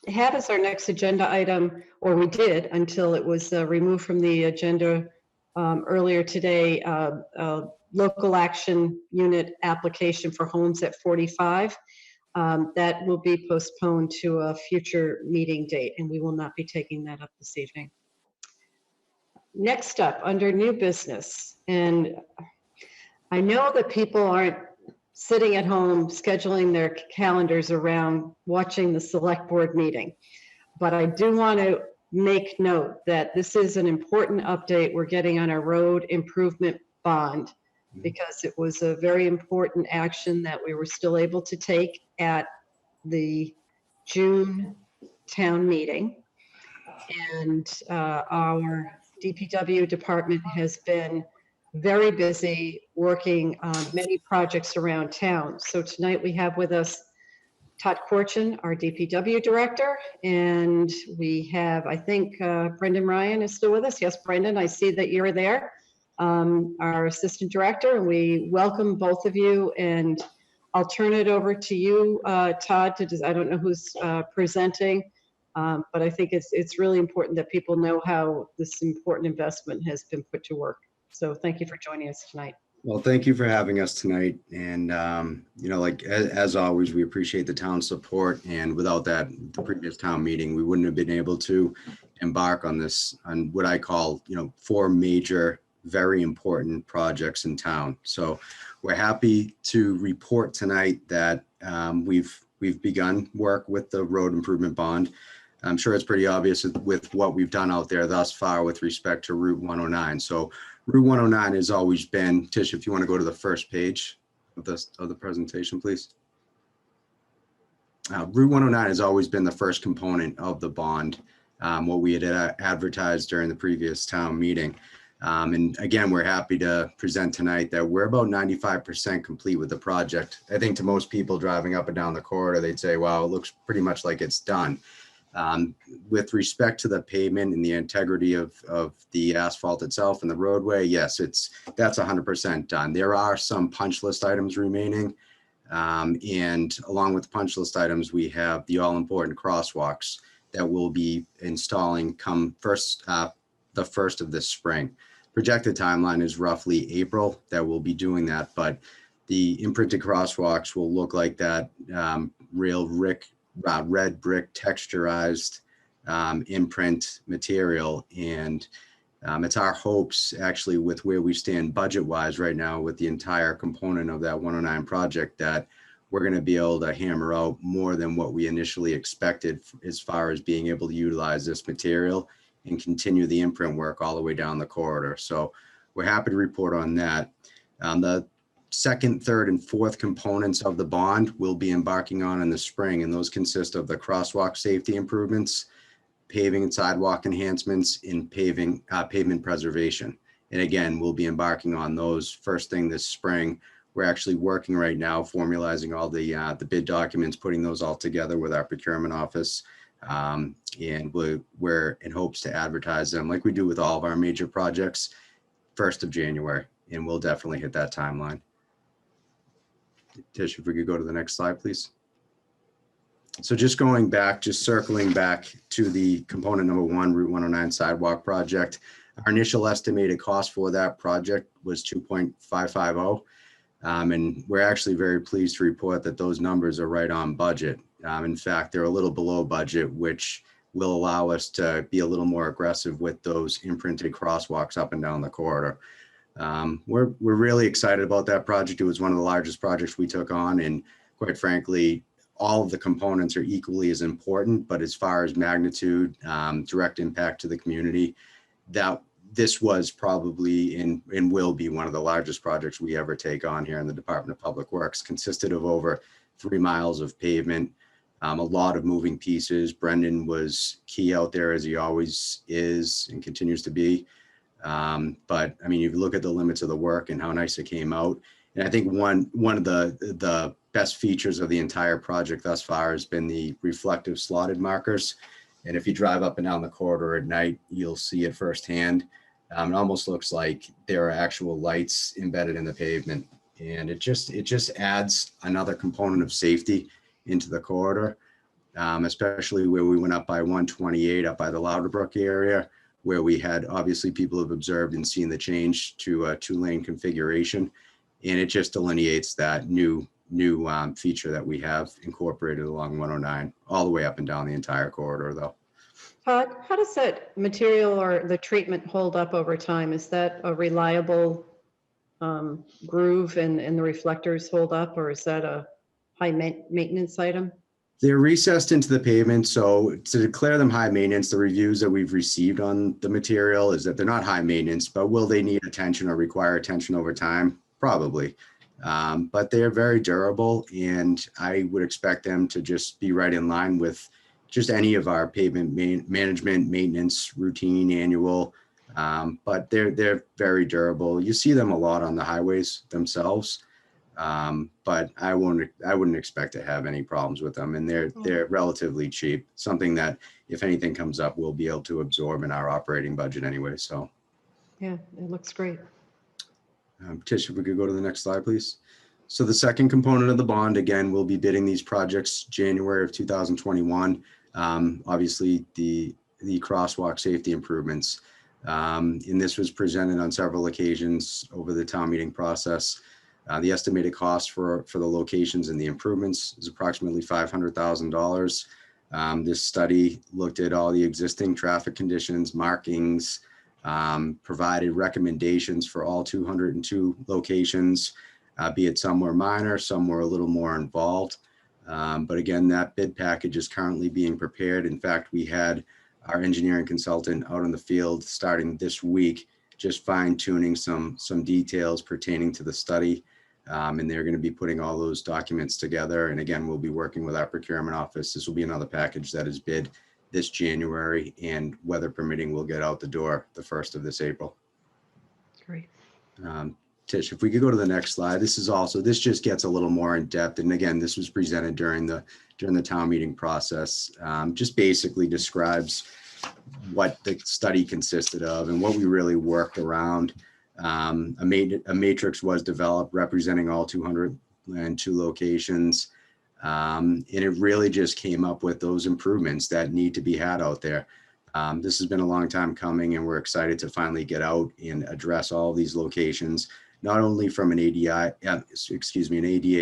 had as our next agenda item, or we did until it was removed from the agenda earlier today, local action unit application for homes at 45. That will be postponed to a future meeting date, and we will not be taking that up this evening. Next up, under new business, and I know that people aren't sitting at home scheduling their calendars around watching the select board meeting. But I do want to make note that this is an important update we're getting on our road improvement bond, because it was a very important action that we were still able to take at the June town meeting. And our DPW department has been very busy working on many projects around town. So tonight we have with us Todd Corchin, our DPW director, and we have, I think, Brendan Ryan is still with us. Yes, Brendan, I see that you're there, our assistant director, and we welcome both of you. And I'll turn it over to you, Todd, I don't know who's presenting, but I think it's really important that people know how this important investment has been put to work. So thank you for joining us tonight. Well, thank you for having us tonight. And, like, as always, we appreciate the town's support. And without that, the previous town meeting, we wouldn't have been able to embark on this, on what I call, 4 major, very important projects in town. So we're happy to report tonight that we've begun work with the road improvement bond. I'm sure it's pretty obvious with what we've done out there thus far with respect to Route 109. So Route 109 has always been, Tish, if you want to go to the first page of the presentation, please. Route 109 has always been the first component of the bond, what we had advertised during the previous town meeting. And again, we're happy to present tonight that we're about 95% complete with the project. I think to most people driving up and down the corridor, they'd say, wow, it looks pretty much like it's done. With respect to the pavement and the integrity of the asphalt itself and the roadway, yes, that's 100% done. There are some punch list items remaining. And along with the punch list items, we have the all-important crosswalks that we'll be installing come the first of this spring. Projected timeline is roughly April that we'll be doing that, but the imprinted crosswalks will look like that red brick texturized imprint material. And it's our hopes, actually, with where we stand budget wise right now with the entire component of that 109 project, that we're going to be able to hammer out more than what we initially expected as far as being able to utilize this material and continue the imprint work all the way down the corridor. So we're happy to report on that. The second, third, and fourth components of the bond we'll be embarking on in the spring, and those consist of the crosswalk safety improvements, paving and sidewalk enhancements, and pavement preservation. And again, we'll be embarking on those first thing this spring. We're actually working right now, formalizing all the bid documents, putting those all together with our procurement office. And we're in hopes to advertise them like we do with all of our major projects 1st of January, and we'll definitely hit that timeline. Tish, if we could go to the next slide, please. So just circling back to the component number 1, Route 109 sidewalk project. Our initial estimated cost for that project was $2.550. And we're actually very pleased to report that those numbers are right on budget. In fact, they're a little below budget, which will allow us to be a little more aggressive with those imprinted crosswalks up and down the corridor. We're really excited about that project. It was one of the largest projects we took on, and quite frankly, all of the components are equally as important. But as far as magnitude, direct impact to the community, that this was probably and will be one of the largest projects we ever take on here in the Department of Public Works. Consisted of over 3 miles of pavement, a lot of moving pieces. Brendan was key out there, as he always is and continues to be. But I mean, you look at the limits of the work and how nice it came out. And I think one of the best features of the entire project thus far has been the reflective slotted markers. And if you drive up and down the corridor at night, you'll see it firsthand. It almost looks like there are actual lights embedded in the pavement. And it just adds another component of safety into the corridor, especially where we went up by 128, up by the Louderbrook area, where we had obviously people have observed and seen the change to a 2-lane configuration. And it just delineates that new feature that we have incorporated along 109 all the way up and down the entire corridor, though. Todd, how does that material or the treatment hold up over time? Is that a reliable groove and the reflectors hold up, or is that a high maintenance item? They're recessed into the pavement, so to declare them high maintenance, the reviews that we've received on the material is that they're not high maintenance, but will they need attention or require attention over time? Probably. But they're very durable, and I would expect them to just be right in line with just any of our pavement management, maintenance routine, annual. But they're very durable. You see them a lot on the highways themselves. But I wouldn't expect to have any problems with them, and they're relatively cheap. Something that if anything comes up, we'll be able to absorb in our operating budget anyway. So, Yeah, it looks great. Tish, if we could go to the next slide, please. So the second component of the bond, again, we'll be bidding these projects January of 2021. Obviously, the crosswalk safety improvements, and this was presented on several occasions over the town meeting process. The estimated cost for the locations and the improvements is approximately $500,000. This study looked at all the existing traffic conditions, markings, provided recommendations for all 202 locations, be it some were minor, some were a little more involved. But again, that bid package is currently being prepared. In fact, we had our engineering consultant out in the field starting this week, just fine tuning some details pertaining to the study. And they're going to be putting all those documents together. And again, we'll be working with our procurement office. This will be another package that is bid this January, and weather permitting will get out the door the 1st of this April. Great. Tish, if we could go to the next slide. This just gets a little more in depth. And again, this was presented during the town meeting process. Just basically describes what the study consisted of and what we really worked around. A matrix was developed representing all 202 locations. And it really just came up with those improvements that need to be had out there. This has been a long time coming, and we're excited to finally get out and address all these locations, not only from an ADA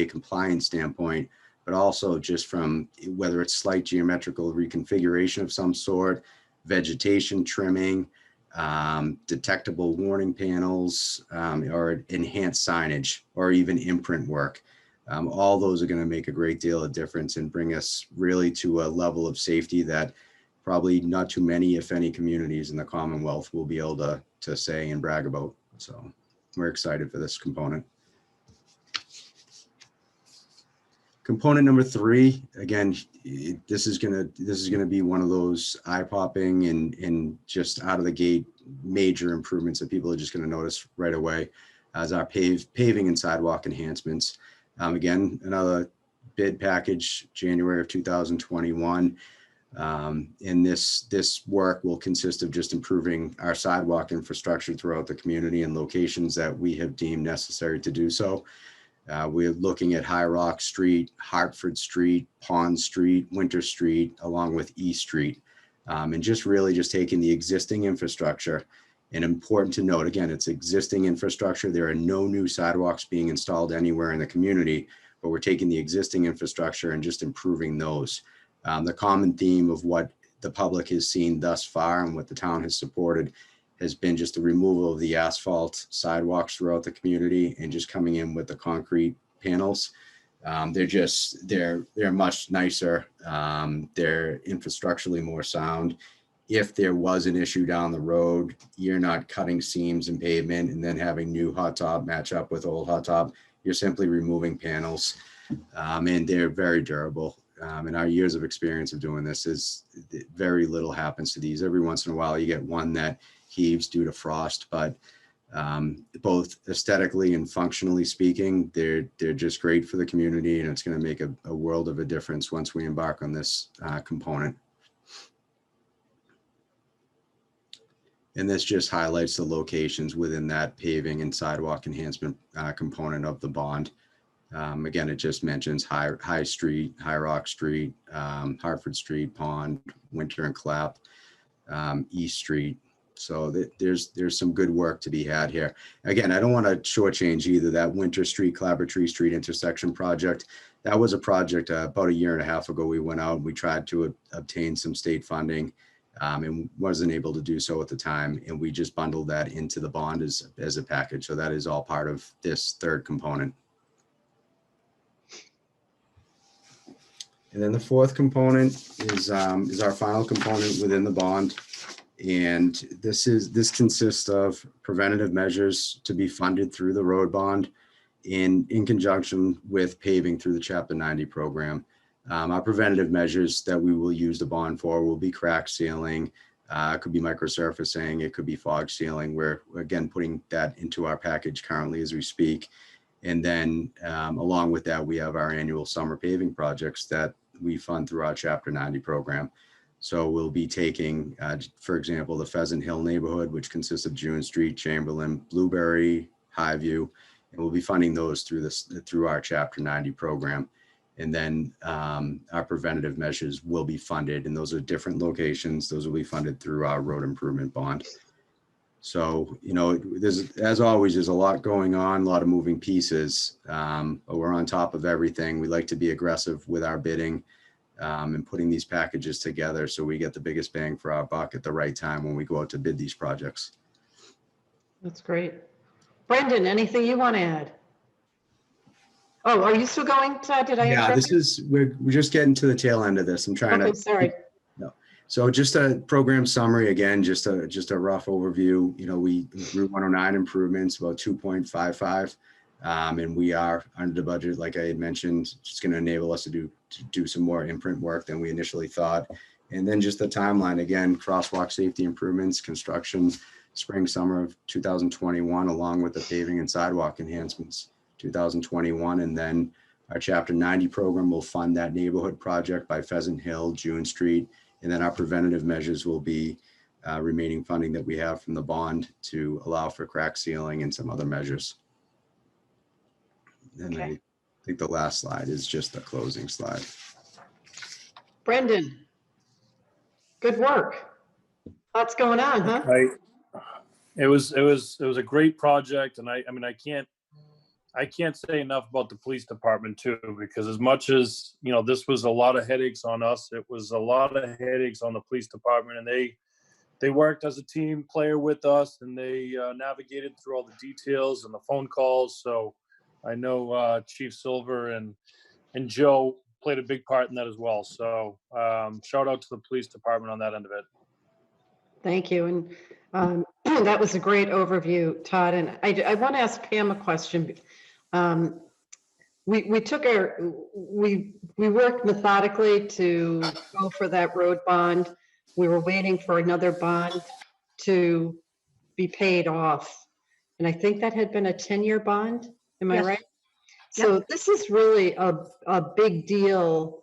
compliance standpoint, but also just from whether it's slight geometrical reconfiguration of some sort, vegetation trimming, detectable warning panels, or enhanced signage, or even imprint work. All those are going to make a great deal of difference and bring us really to a level of safety that probably not too many, if any, communities in the Commonwealth will be able to say and brag about. So we're excited for this component. Component number 3, again, this is gonna be one of those eye-popping and just out of the gate major improvements that people are just gonna notice right away, as our paving and sidewalk enhancements. Again, another bid package, January of 2021. And this work will consist of just improving our sidewalk infrastructure throughout the community and locations that we have deemed necessary to do so. We're looking at High Rock Street, Hartford Street, Pond Street, Winter Street, along with E Street. And just really just taking the existing infrastructure. And important to note, again, it's existing infrastructure. There are no new sidewalks being installed anywhere in the community, but we're taking the existing infrastructure and just improving those. The common theme of what the public has seen thus far and what the town has supported has been just the removal of the asphalt sidewalks throughout the community and just coming in with the concrete panels. They're much nicer. They're infrastructurally more sound. If there was an issue down the road, you're not cutting seams and pavement and then having new hot top match up with old hot top. You're simply removing panels, and they're very durable. In our years of experience of doing this, is very little happens to these. Every once in a while, you get one that heaves due to frost, but both aesthetically and functionally speaking, they're just great for the community, and it's going to make a world of a difference once we embark on this component. And this just highlights the locations within that paving and sidewalk enhancement component of the bond. Again, it just mentions High Street, High Rock Street, Hartford Street, Pond, Winter and Clap, East Street. So there's some good work to be had here. Again, I don't want to shortchange either that Winter Street, Clabbertree Street intersection project. That was a project about a year and a half ago. We went out and we tried to obtain some state funding. and wasn't able to do so at the time. And we just bundled that into the bond as a package. So that is all part of this third component. And then the fourth component is our final component within the bond. And this consists of preventative measures to be funded through the road bond in conjunction with paving through the Chapter 90 program. Our preventative measures that we will use the bond for will be crack sealing, it could be microsurfacing, it could be fog sealing. We're again putting that into our package currently as we speak. And then along with that, we have our annual summer paving projects that we fund through our Chapter 90 program. So we'll be taking, for example, the Pheasant Hill neighborhood, which consists of June Street, Chamberlain, Blueberry, Highview, and we'll be funding those through our Chapter 90 program. And then our preventative measures will be funded, and those are different locations. Those will be funded through our road improvement bond. So, you know, as always, there's a lot going on, a lot of moving pieces, but we're on top of everything. We like to be aggressive with our bidding and putting these packages together so we get the biggest bang for our buck at the right time when we go out to bid these projects. That's great. Brendan, anything you want to add? Oh, are you still going, Todd? Did I Yeah, interrupt you? we're just getting to the tail end of this. I'm trying Okay, to. sorry. No. So just a program summary, again, just a rough overview. You know, Route 109 improvements, about 2.55. And we are under the budget, like I had mentioned. It's going to enable us to do some more imprint work than we initially thought. And then just the timeline, again, crosswalk safety improvements, construction, spring, summer of 2021, along with the paving and sidewalk enhancements, 2021. And then our Chapter 90 program will fund that neighborhood project by Pheasant Hill, June Street. And then our preventative measures will be remaining funding that we have from the bond to allow for crack sealing and some other measures. And Okay. I think the last slide is just the closing slide. Brendan, good work. Lots going on, huh? Right. It was a great project, and I mean I can't say enough about the police department too, because as much as, you know, this was a lot of headaches on us, it was a lot of headaches on the police department, and they worked as a team player with us, and they navigated through all the details and the phone calls. So I know Chief Silver and Joe played a big part in that as well. So shout out to the police department on that end of it. Thank you. And that was a great overview, Todd. And I want to ask Pam a question. We worked methodically to go for that road bond. We were waiting for another bond to be paid off. And I think that had been a 10-year bond. Am I Yes. right? So this is really a big deal.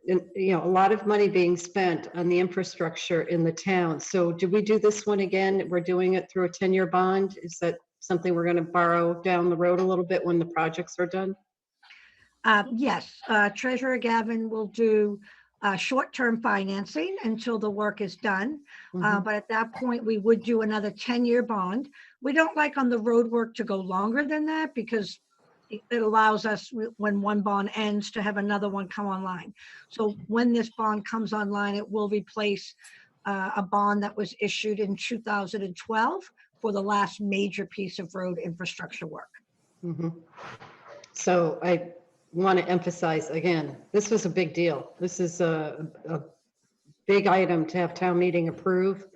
You know, a lot of money being spent on the infrastructure in the town. So did we do this one again? We're doing it through a 10-year bond. Is that something we're going to borrow down the road a little bit when the projects are done? Yes, Treasurer Gavin will do short-term financing until the work is done. Mhm. But at that point, we would do another 10-year bond. We don't like on the road work to go longer than that because it allows us, when one bond ends, to have another one come online. So when this bond comes online, it will replace a bond that was issued in 2012 for the last major piece of road infrastructure work. Mhm. So I want to emphasize again, this was a big deal. This is a big item to have town meeting approve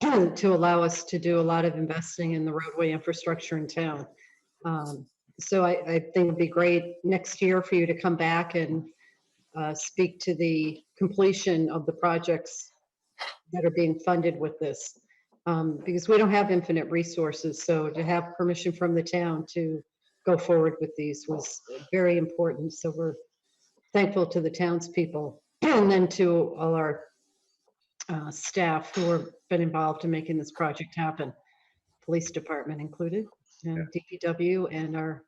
to allow us to do a lot of investing in the roadway infrastructure in town. So I think it'd be great next year for you to come back and speak to the completion of the projects that are being funded with this. Because we don't have infinite resources. So to have permission from the town to go forward with these was very important. So we're thankful to the townspeople and then to all our staff who have been involved in making this project happen, police department included, and DPW and our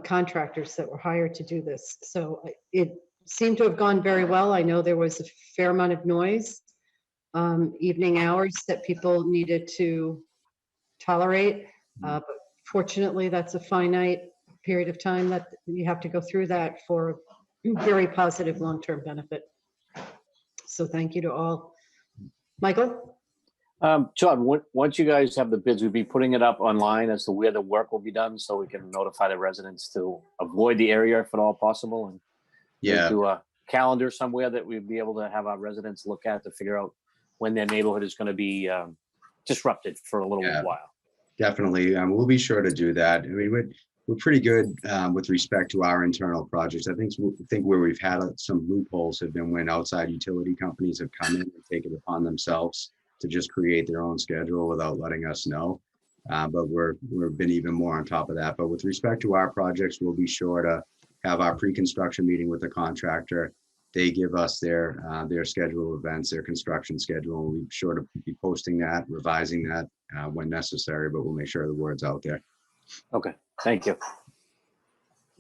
contractors that were hired to do this. So it seemed to have gone very well. I know there was a fair amount of noise, evening hours that people needed to tolerate. But fortunately, that's a finite period of time that you have to go through that for very positive long-term benefit. So thank you to all Michael? John, once you guys have the bids, we'll be putting it up online as to where the work will be done, so we can notify the residents to avoid the area if at all possible, and Yeah, do a calendar somewhere that we'd be able to have our residents look at to figure out when their neighborhood is going to be disrupted for a little Yeah. while. definitely. We'll be sure to do that. I mean, we're pretty good with respect to our internal projects. I think where we've had some loopholes have been when outside utility companies have come in and taken it upon themselves to just create their own schedule without letting us know. But we've been even more on top of that. But with respect to our projects, we'll be sure to have our pre-construction meeting with the contractor. They give us their schedule of events, their construction schedule. We'll be sure to be posting that, revising that when necessary, but we'll make sure the word's out there. Okay, thank you.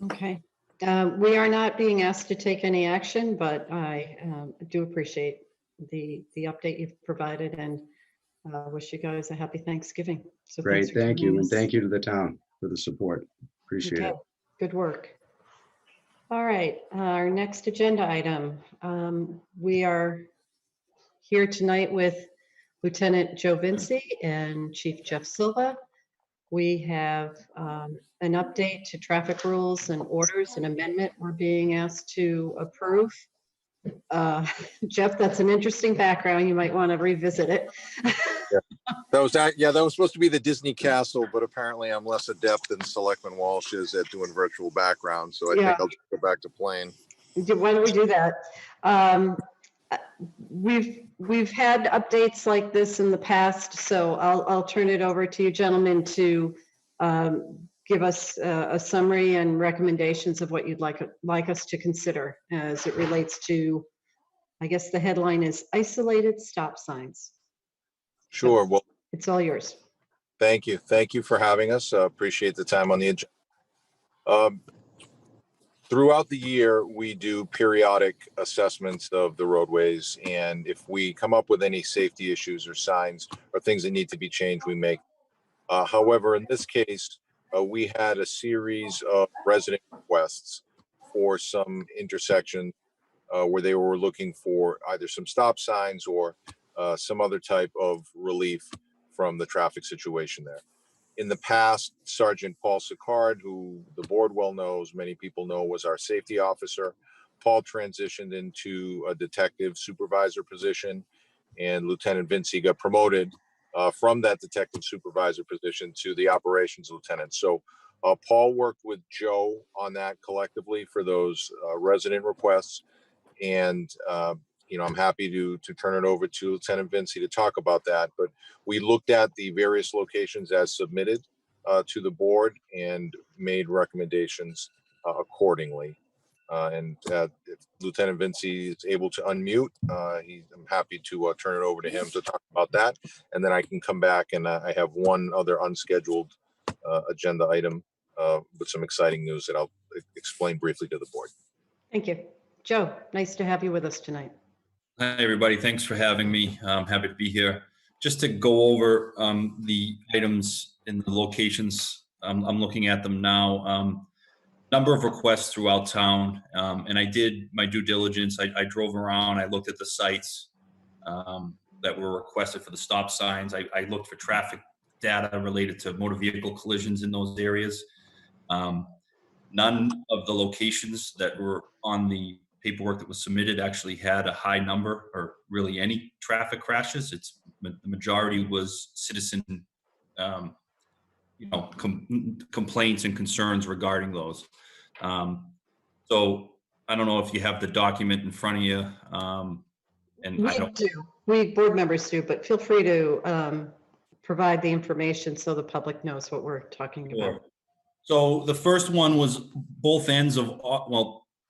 Okay. We are not being asked to take any action, but I do appreciate the update you've provided, and wish you guys a happy Thanksgiving. So thanks Great, for thank you. joining And us. thank you to the town for the support. Appreciate Okay, it. good work. All right, our next agenda item. We are here tonight with Lieutenant Joe Vinci and Chief Jeff Silva. We have an update to traffic rules and orders, an amendment we're being asked to approve. Jeff, that's an interesting background. You might want to revisit it. That was supposed to be the Disney castle, but apparently I'm less adept than Selectman Walsh is at doing virtual background. So I Yeah. think I'll just go back to plain. Why don't we do that? We've had updates like this in the past, so I'll turn it over to you gentlemen to give us a summary and recommendations of what you'd like us to consider as it relates to, I guess the headline is isolated stop signs. Sure. Well, It's all yours. thank you. Thank you for having us. Appreciate the time on the agenda. Throughout the year, we do periodic assessments of the roadways, and if we come up with any safety issues or signs or things that need to be changed, we make. However, in this case, we had a series of resident requests for some intersections where they were looking for either some stop signs or some other type of relief from the traffic situation there. In the past, Sergeant Paul Sicard, who the board well knows, many people know, was our safety officer. Paul transitioned into a detective supervisor position, and Lieutenant Vinci got promoted from that detective supervisor position to the operations lieutenant. So Paul worked with Joe on that collectively for those resident requests. And I'm happy to turn it over to Lieutenant Vinci to talk about that. But we looked at the various locations as submitted to the board and made recommendations accordingly. If Lieutenant Vinci is able to unmute, I'm happy to turn it over to him to talk about that. And then I can come back, and I have one other unscheduled agenda item with some exciting news that I'll explain briefly to the board. Thank you. Joe, nice to have you with us tonight. Hi, everybody. Thanks for having me. I'm happy to be here. Just to go over the items in the locations, I'm looking at them now. Number of requests throughout town, and I did my due diligence. I drove around. I looked at the sites that were requested for the stop signs. I looked for traffic data related to motor vehicle collisions in those areas. None of the locations that were on the paperwork that was submitted actually had a high number or really any traffic crashes. The majority was citizen, complaints and concerns regarding those. So I don't know if you have the document in front of you. We board members do, but feel free to provide the information so the public knows what we're talking about. Sure. So the first one was both ends of,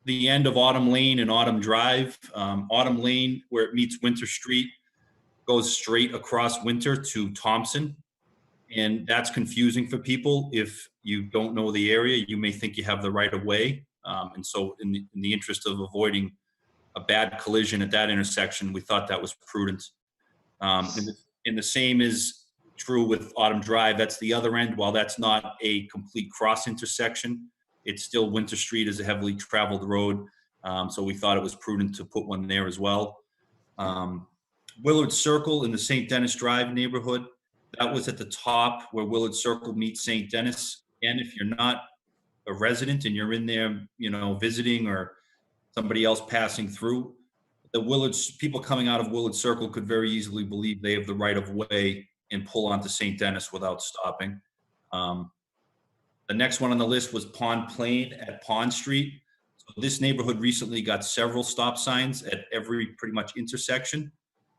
the end of Autumn Lane and Autumn Drive. Autumn Lane, where it meets Winter Street, goes straight across Winter to Thompson. And that's confusing for people. If you don't know the area, you may think you have the right of way. And so in the interest of avoiding a bad collision at that intersection, we thought that was prudent. And the same is true with Autumn Drive. That's the other end. While that's not a complete cross intersection, it's still Winter Street is a heavily traveled road. So we thought it was prudent to put one there as well. Willard Circle in the St. Denis Drive neighborhood. That was at the top where Willard Circle meets St. Denis. And if you're not a resident and you're in there, visiting or somebody else passing through, the people coming out of Willard Circle could very easily believe they have the right of way and pull onto St. Denis without stopping. The next one on the list was Pond Plain at Pond Street. So this neighborhood recently got several stop signs at every pretty much intersection.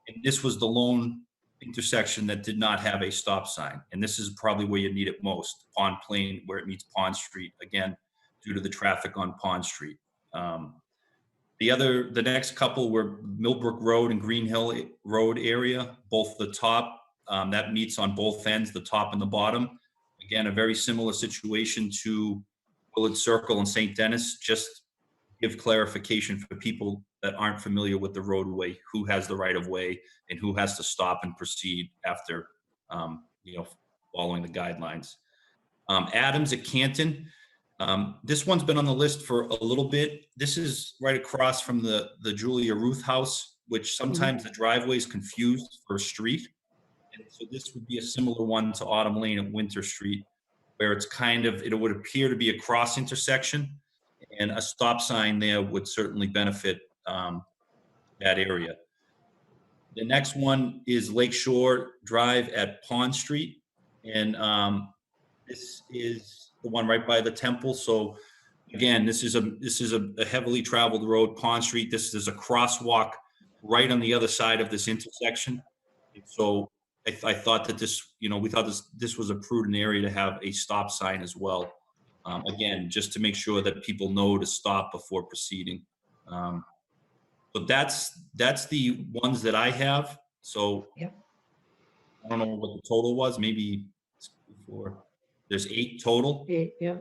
And this was the lone intersection that did not have a stop sign. And this is probably where you need it most, Pond Plain, where it meets Pond Street, again, due to the traffic on Pond Street. The next couple were Millbrook Road and Green Hill Road area, both the top, that meets on both ends, the top and the bottom. Again, a very similar situation to Willard Circle and St. Denis. Just give clarification for people that aren't familiar with the roadway, who has the right of way and who has to stop and proceed after, following the guidelines. Adams at Canton. This one's been on the list for a little bit. This is right across from the Julia Ruth house, which sometimes the driveway is confused for a street. And so this would be a similar one to Autumn Lane at Winter Street, where it's it would appear to be a cross intersection, and a stop sign there would certainly benefit that area. The next one is Lakeshore Drive at Pond Street. And this is the one right by the temple. So again, this is a heavily traveled road, Pond Street. This is a crosswalk right on the other side of this intersection. And so I thought that we thought this was a prudent area to have a stop sign as well. Again, just to make sure that people know to stop before proceeding. So that's the ones that I have. So Yep. I don't know what the total was, maybe 4. There's 8 total. 8, yeah.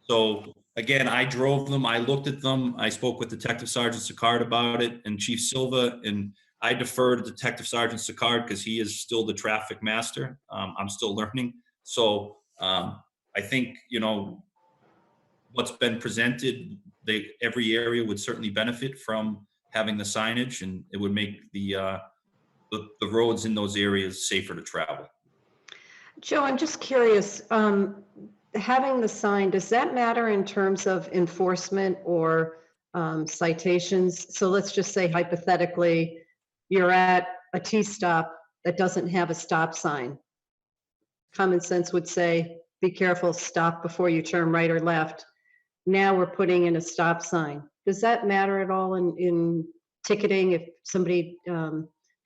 So again, I drove them, I looked at them, I spoke with Detective Sergeant Sicard about it and Chief Silva, and I defer to Detective Sergeant Sicard because he is still the traffic master. I'm still learning. So I think, what's been presented, every area would certainly benefit from having the signage, and it would make the roads in those areas safer to travel. Joe, I'm just curious, having the sign, does that matter in terms of enforcement or citations? So let's just say hypothetically, you're at a T-stop that doesn't have a stop sign. Common sense would say, be careful, stop before you turn right or left. Now we're putting in a stop sign. Does that matter at all in ticketing if somebody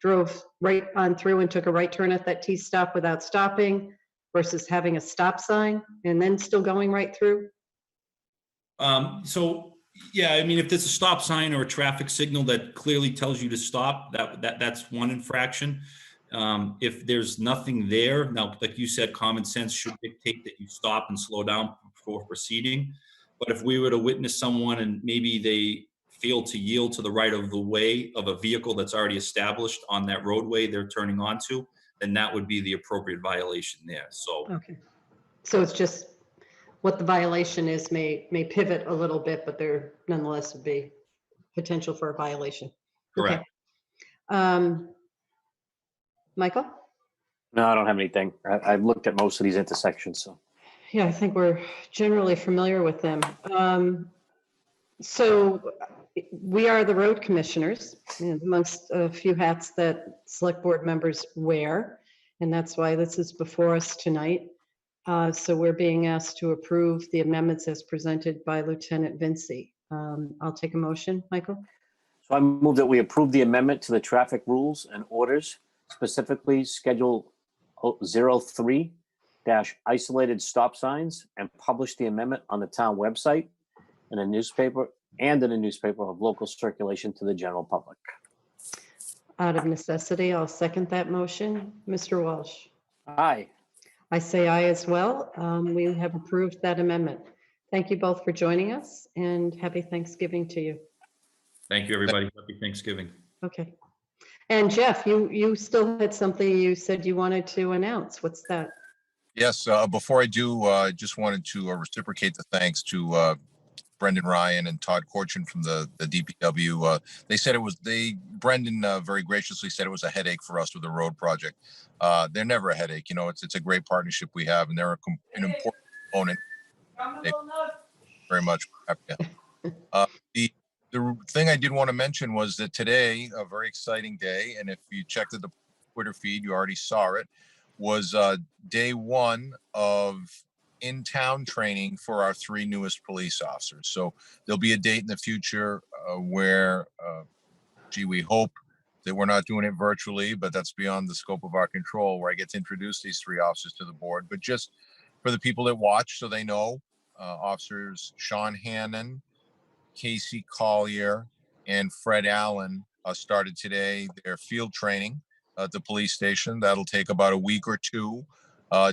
drove right on through and took a right turn at that T-stop without stopping versus having a stop sign and then still going right through? So yeah, I mean, if there's a stop sign or a traffic signal that clearly tells you to stop, that's one infraction. If there's nothing there, now, like you said, common sense should dictate that you stop and slow down before proceeding. But if we were to witness someone and maybe they fail to yield to the right of the way of a vehicle that's already established on that roadway they're turning onto, then that would be the appropriate violation there. So Okay. So it's just what the violation is may pivot a little bit, but there nonetheless would be potential for a violation. correct. Okay. Michael? No, I don't have anything. I've looked at most of these intersections, so. Yeah, I think we're generally familiar with them. So we are the road commissioners, and amongst a few hats that select board members wear, and that's why this is before us tonight. So we're being asked to approve the amendments as presented by Lieutenant Vinci. I'll take a motion, Michael. So I move that we approve the amendment to the traffic rules and orders, specifically Schedule 03 isolated stop signs, and publish the amendment on the town website in a newspaper of local circulation to the general public. Out of necessity, I'll second that motion. Mr. Walsh? Aye. I say aye as well. We have approved that amendment. Thank you both for joining us, and happy Thanksgiving to you. Thank you, everybody. Happy Thanksgiving. Okay. And Jeff, you still had something you said you wanted to announce. What's that? Yes, before I do, I just wanted to reciprocate the thanks to Brendan Ryan and Todd Corchin from the DPW. They said Brendan very graciously said it was a headache for us with the road project. They're never a headache. You know, it's a great partnership we have, and they're an important component. They very much. The thing I did want to mention was that today, a very exciting day, and if you checked the Twitter feed, you already saw it, was day one of in-town training for our 3 newest police officers. So there'll be a date in the future where, we hope that we're not doing it virtually, but that's beyond the scope of our control, where I get to introduce these 3 officers to the board. But just for the people that watch, so they know, officers Sean Hannon, Casey Collier, and Fred Allen started today their field training at the police station. That'll take about a week or 2,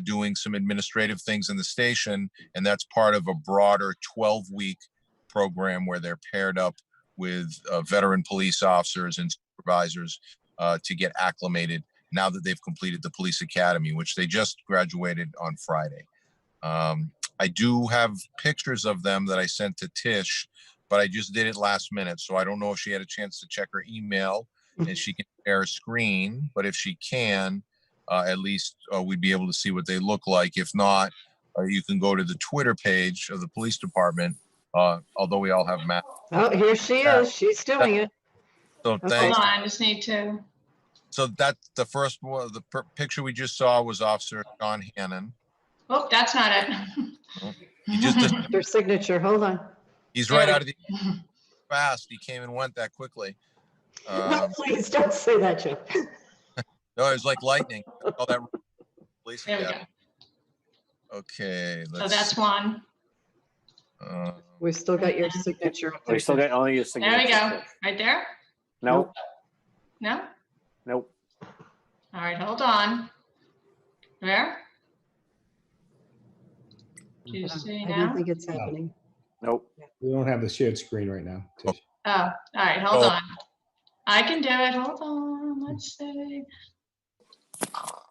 doing some administrative things in the station. And that's part of a broader 12-week program where they're paired up with veteran police officers and supervisors to get acclimated now that they've completed the police academy, which they just graduated on Friday. I do have pictures of them that I sent to Tish, but I just did it last minute. So I don't know if she had a chance to check her email and she can share a screen, but if she can, at least we'd be able to see what they look like. If not, you can go to the Twitter page of the police department, although we all have masks. Oh, here she is. She's doing it. So Okay. thanks. Hold on, I just need to. So that's the first one. The picture we just saw was Officer Sean Hannon. Oh, that's not it. He just Their signature. Hold on. he's right out of the fast. He came and went that quickly. No, please don't say that, Joe. No, it was like lightning. All that police There we academy. go. Okay. So that's one. We still got your signature up there. We still got only your signature. There we go. Right there? Nope. No? Nope. All right, hold on. There? Do you see I don't now? think it's happening. Nope. We don't have the shared screen right now. Tish. Oh, all right, hold Oh. on. I can do it. Hold on. Let's see. All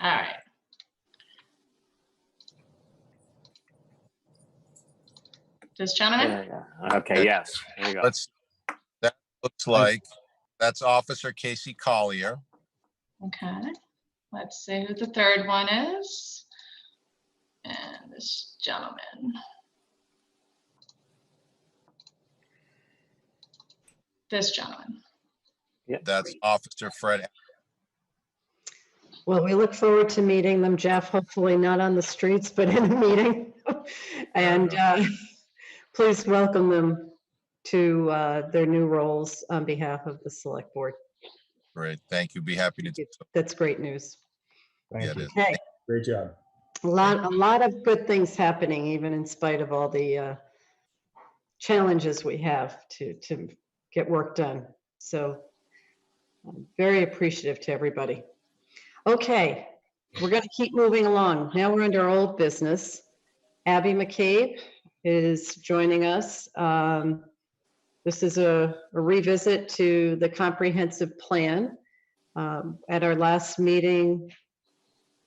right. This gentleman? There you go. Okay, yes. There you go. That looks like that's Officer Casey Collier. Okay. Let's see who the third one is. And this gentleman. This gentleman. That's Officer Fred. Well, we look forward to meeting them, Jeff, hopefully not on the streets, but in a meeting. And please welcome them to their new roles on behalf of the select board. Great. Thank you. Be happy to do so. That's great news. Thank Yeah, it you. is. Okay, Great job. a lot of good things happening, even in spite of all the challenges we have to get work done. So I'm very appreciative to everybody. Okay, we're going to keep moving along. Now we're under old business. Abby McCabe is joining us. This is a revisit to the comprehensive plan. At our last meeting,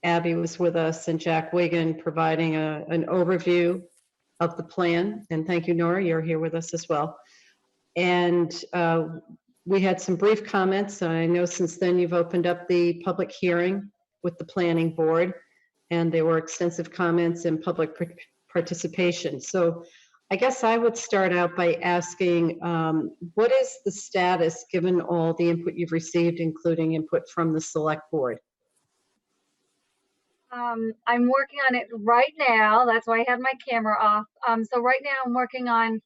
Abby was with us and Jack Wigan providing an overview of the plan. And thank you, Nora, you're here with us as well. And we had some brief comments. I know since then you've opened up the public hearing with the planning board, and there were extensive comments and public participation. So I guess I would start out by asking, what is the status given all the input you've received, including input from the select board? I'm working on it right now. That's why I had my camera off. So right now I'm working on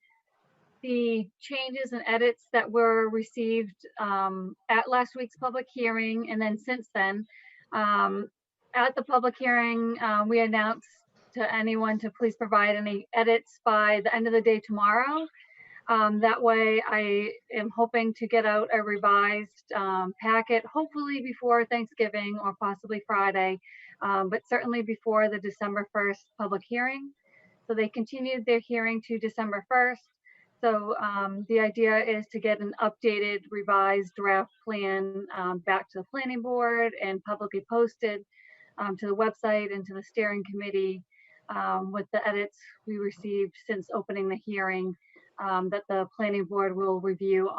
the changes and edits that were received at last week's public hearing. And then since then, at the public hearing, we announced to anyone to please provide any edits by the end of the day tomorrow. That way I am hoping to get out a revised packet, hopefully before Thanksgiving or possibly Friday, but certainly before the December 1st public hearing. So they continued their hearing to December 1st. So the idea is to get an updated revised draft plan back to the planning board and publicly posted to the website and to the steering committee with the edits we received since opening the hearing, that the planning board will review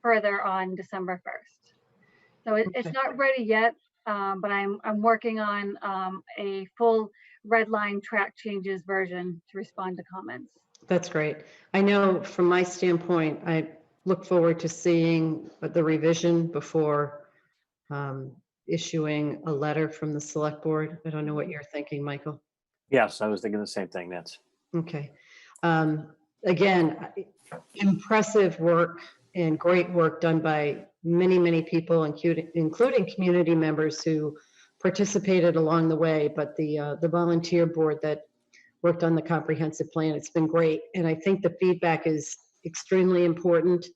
further on December 1st. So it's Okay. not ready yet, but I'm working on a full red line track changes version to respond to comments. That's great. I know from my standpoint, I look forward to seeing the revision before issuing a letter from the select board. I don't know what you're thinking, Michael. Yes, I was thinking the same thing, Nancy. Okay. Again, impressive work and great work done by many, many people, including community members who participated along the way, but the volunteer board that worked on the comprehensive plan, it's been great. And I think the feedback is extremely important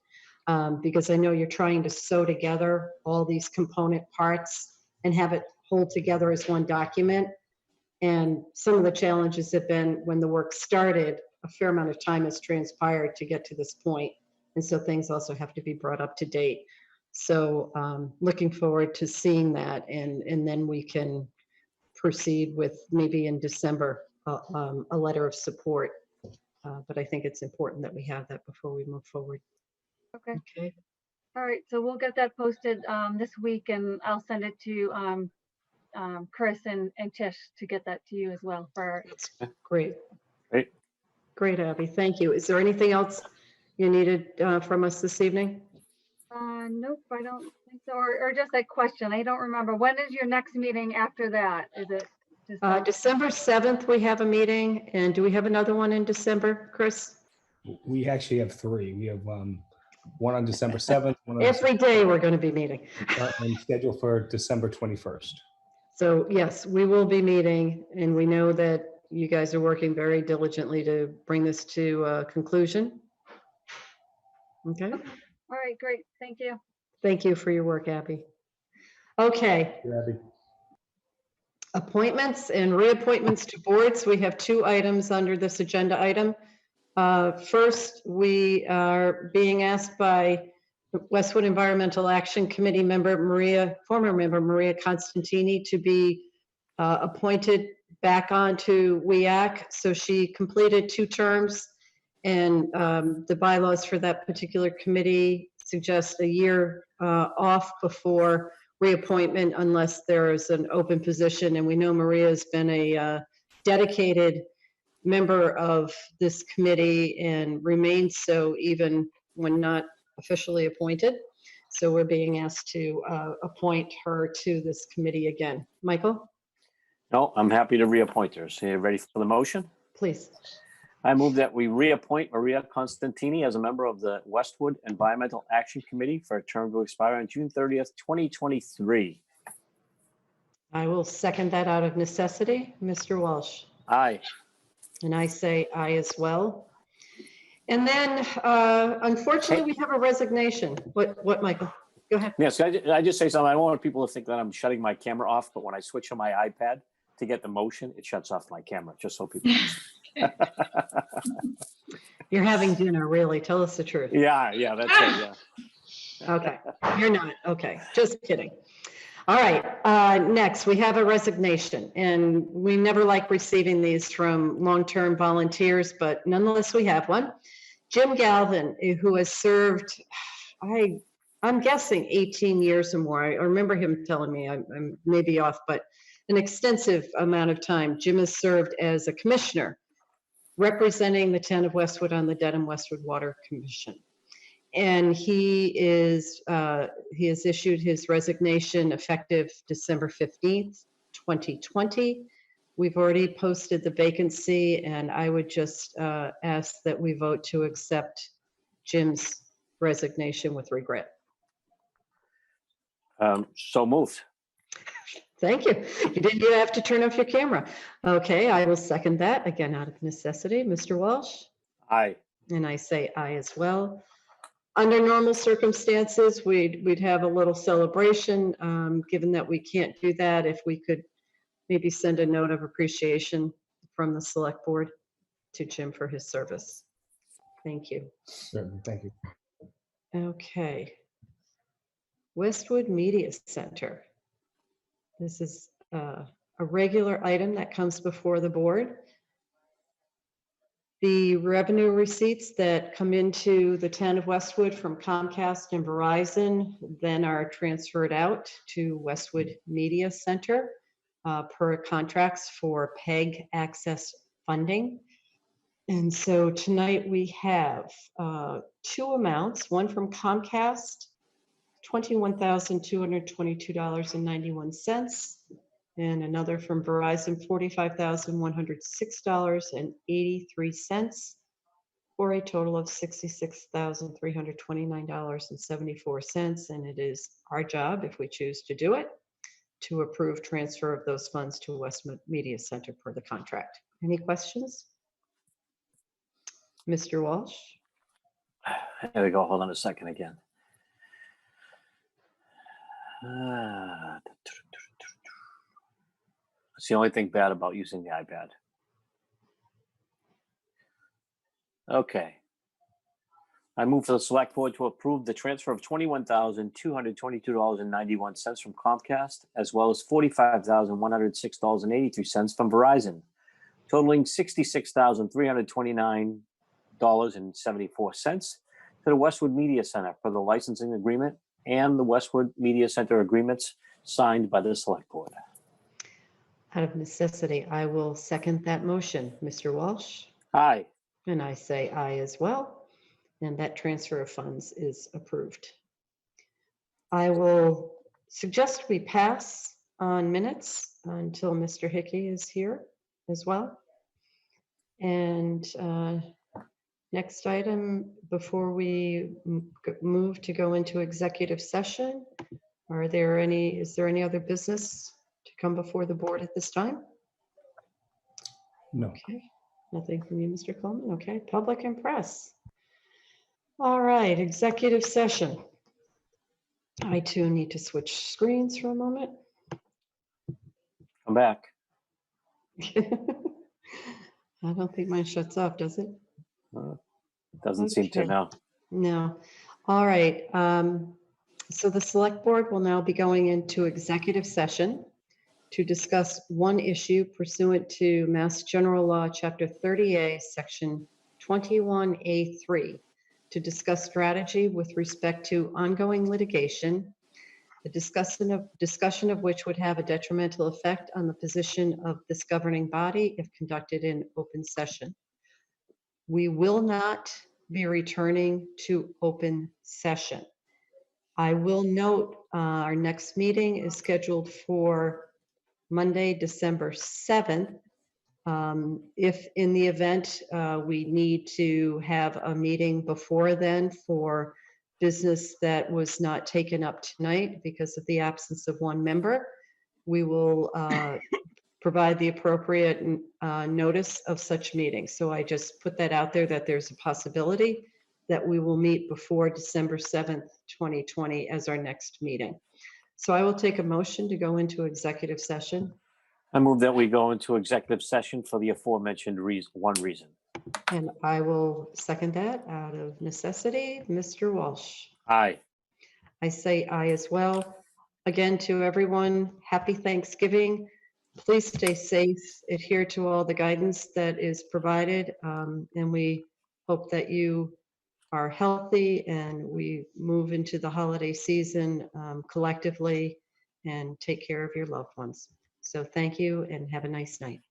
because I know you're trying to sew together all these component parts and have it hold together as one document. And some of the challenges have been when the work started, a fair amount of time has transpired to get to this point. And so things also have to be brought up to date. So looking forward to seeing that, and then we can proceed with maybe in December a letter of support. But I think it's important that we have that before we move forward. Okay. Okay. All right. So we'll get that posted this week, and I'll send it to Chris and Tish to get that to you as well. That's great. Great. Great, Abby. Thank you. Is there anything else you needed from us this evening? Nope, I don't think so. Or just a question. I don't remember. When is your next meeting after that? Is it December 7th, we have a meeting. And do we have another one in December, Chris? We actually have three. We have one on December 7th. One on Every day we're going to be meeting. and scheduled for December 21st. So yes, we will be meeting, and we know that you guys are working very diligently to bring this to a conclusion. Okay. All right, great. Thank you. Thank you for your work, Abby. Okay. Yeah, Abby. Appointments and reappointments to boards. We have two items under this agenda item. First, we are being asked by Westwood Environmental Action Committee former member Maria Constantini, to be appointed back onto WEAC. So she completed 2 terms, and the bylaws for that particular committee suggest a year off before reappointment unless there is an open position. And we know Maria has been a dedicated member of this committee and remains so even when not officially appointed. So we're being asked to appoint her to this committee again. Michael, No, I'm happy to reappoint her. So you ready for the motion? please. I move that we reappoint Maria Constantini as a member of the Westwood Environmental Action Committee for a term to expire on June 30th, 2023. I will second that out of necessity. Mr. Walsh. Aye. And I say aye as well. And then, unfortunately, we have a resignation. What, Michael? Go ahead. Yes, can I just say something? I don't want people to think that I'm shutting my camera off, but when I switch on my iPad to get the motion, it shuts off my camera, just so people know. You're having dinner, really? Tell us the truth. Yeah, that's it, yeah. Okay, you're not. Okay, just kidding. All right, next we have a resignation, and we never like receiving these from long-term volunteers, but nonetheless we have one. Jim Galvin, who has served, I'm guessing 18 years or more. I remember him telling me, I'm maybe off, but an extensive amount of time. Jim has served as a commissioner representing the town of Westwood on the Dedham Westwood Water Commission. And he has issued his resignation effective December 15th, 2020. We've already posted the vacancy, and I would just ask that we vote to accept Jim's resignation with regret. So moved. Thank you. You didn't even have to turn off your camera. Okay, I will second that, again, out of necessity. Mr. Walsh? Aye. And I say aye as well. Under normal circumstances, we'd have a little celebration. Given that we can't do that, if we could maybe send a note of appreciation from the select board to Jim for his service. Thank you. Certainly, thank you. Okay. Westwood Media Center. This is a regular item that comes before the board. The revenue receipts that come into the town of Westwood from Comcast and Verizon then are transferred out to Westwood Media Center per contracts for PEG access funding. And so tonight we have two amounts, one from Comcast, $21,222.91, and another from Verizon, $45,106.83, for a total of $66,329.74. And it is our job, if we choose to do it, to approve transfer of those funds to Westwood Media Center per the contract. Any questions? Mr. Walsh? There we go. Hold on a second again. It's the only thing bad about using the iPad. Okay. I move for the select board to approve the transfer of $21,222.91 from Comcast, as well as $45,106.83 from Verizon, totaling $66,329.74 to the Westwood Media Center for the licensing agreement and the Westwood Media Center agreements signed by the select board. Out of necessity, I will second that motion. Mr. Walsh? Aye. And I say aye as well. And that transfer of funds is approved. I will suggest we pass on minutes until Mr. Hickey is here as well. And next item, before we move to go into executive session, is there any other business to come before the board at this time? No. Okay, nothing from you, Mr. Coleman. Okay, public and press. All right, executive session. I too need to switch screens for a moment. Come back. I don't think mine shuts off, does it? Doesn't seem to, Okay. no. No. All right. So the select board will now be going into executive session to discuss one issue pursuant to Mass General Law, Chapter 30A, Section 21A3, to discuss strategy with respect to ongoing litigation, the discussion of which would have a detrimental effect on the position of this governing body if conducted in open session. We will not be returning to open session. I will note our next meeting is scheduled for Monday, December 7th. If in the event we need to have a meeting before then for business that was not taken up tonight because of the absence of one member, we will provide the appropriate notice of such meeting. So I just put that out there that there's a possibility that we will meet before December 7th, 2020 as our next meeting. So I will take a motion to go into executive session. I move that we go into executive session for the aforementioned one reason. And I will second that out of necessity. Mr. Walsh? Aye. I say aye as well. Again, to everyone, happy Thanksgiving. Please stay safe, adhere to all the guidance that is provided, and we hope that you are healthy and we move into the holiday season collectively and take care of your loved ones. So thank you and have a nice night.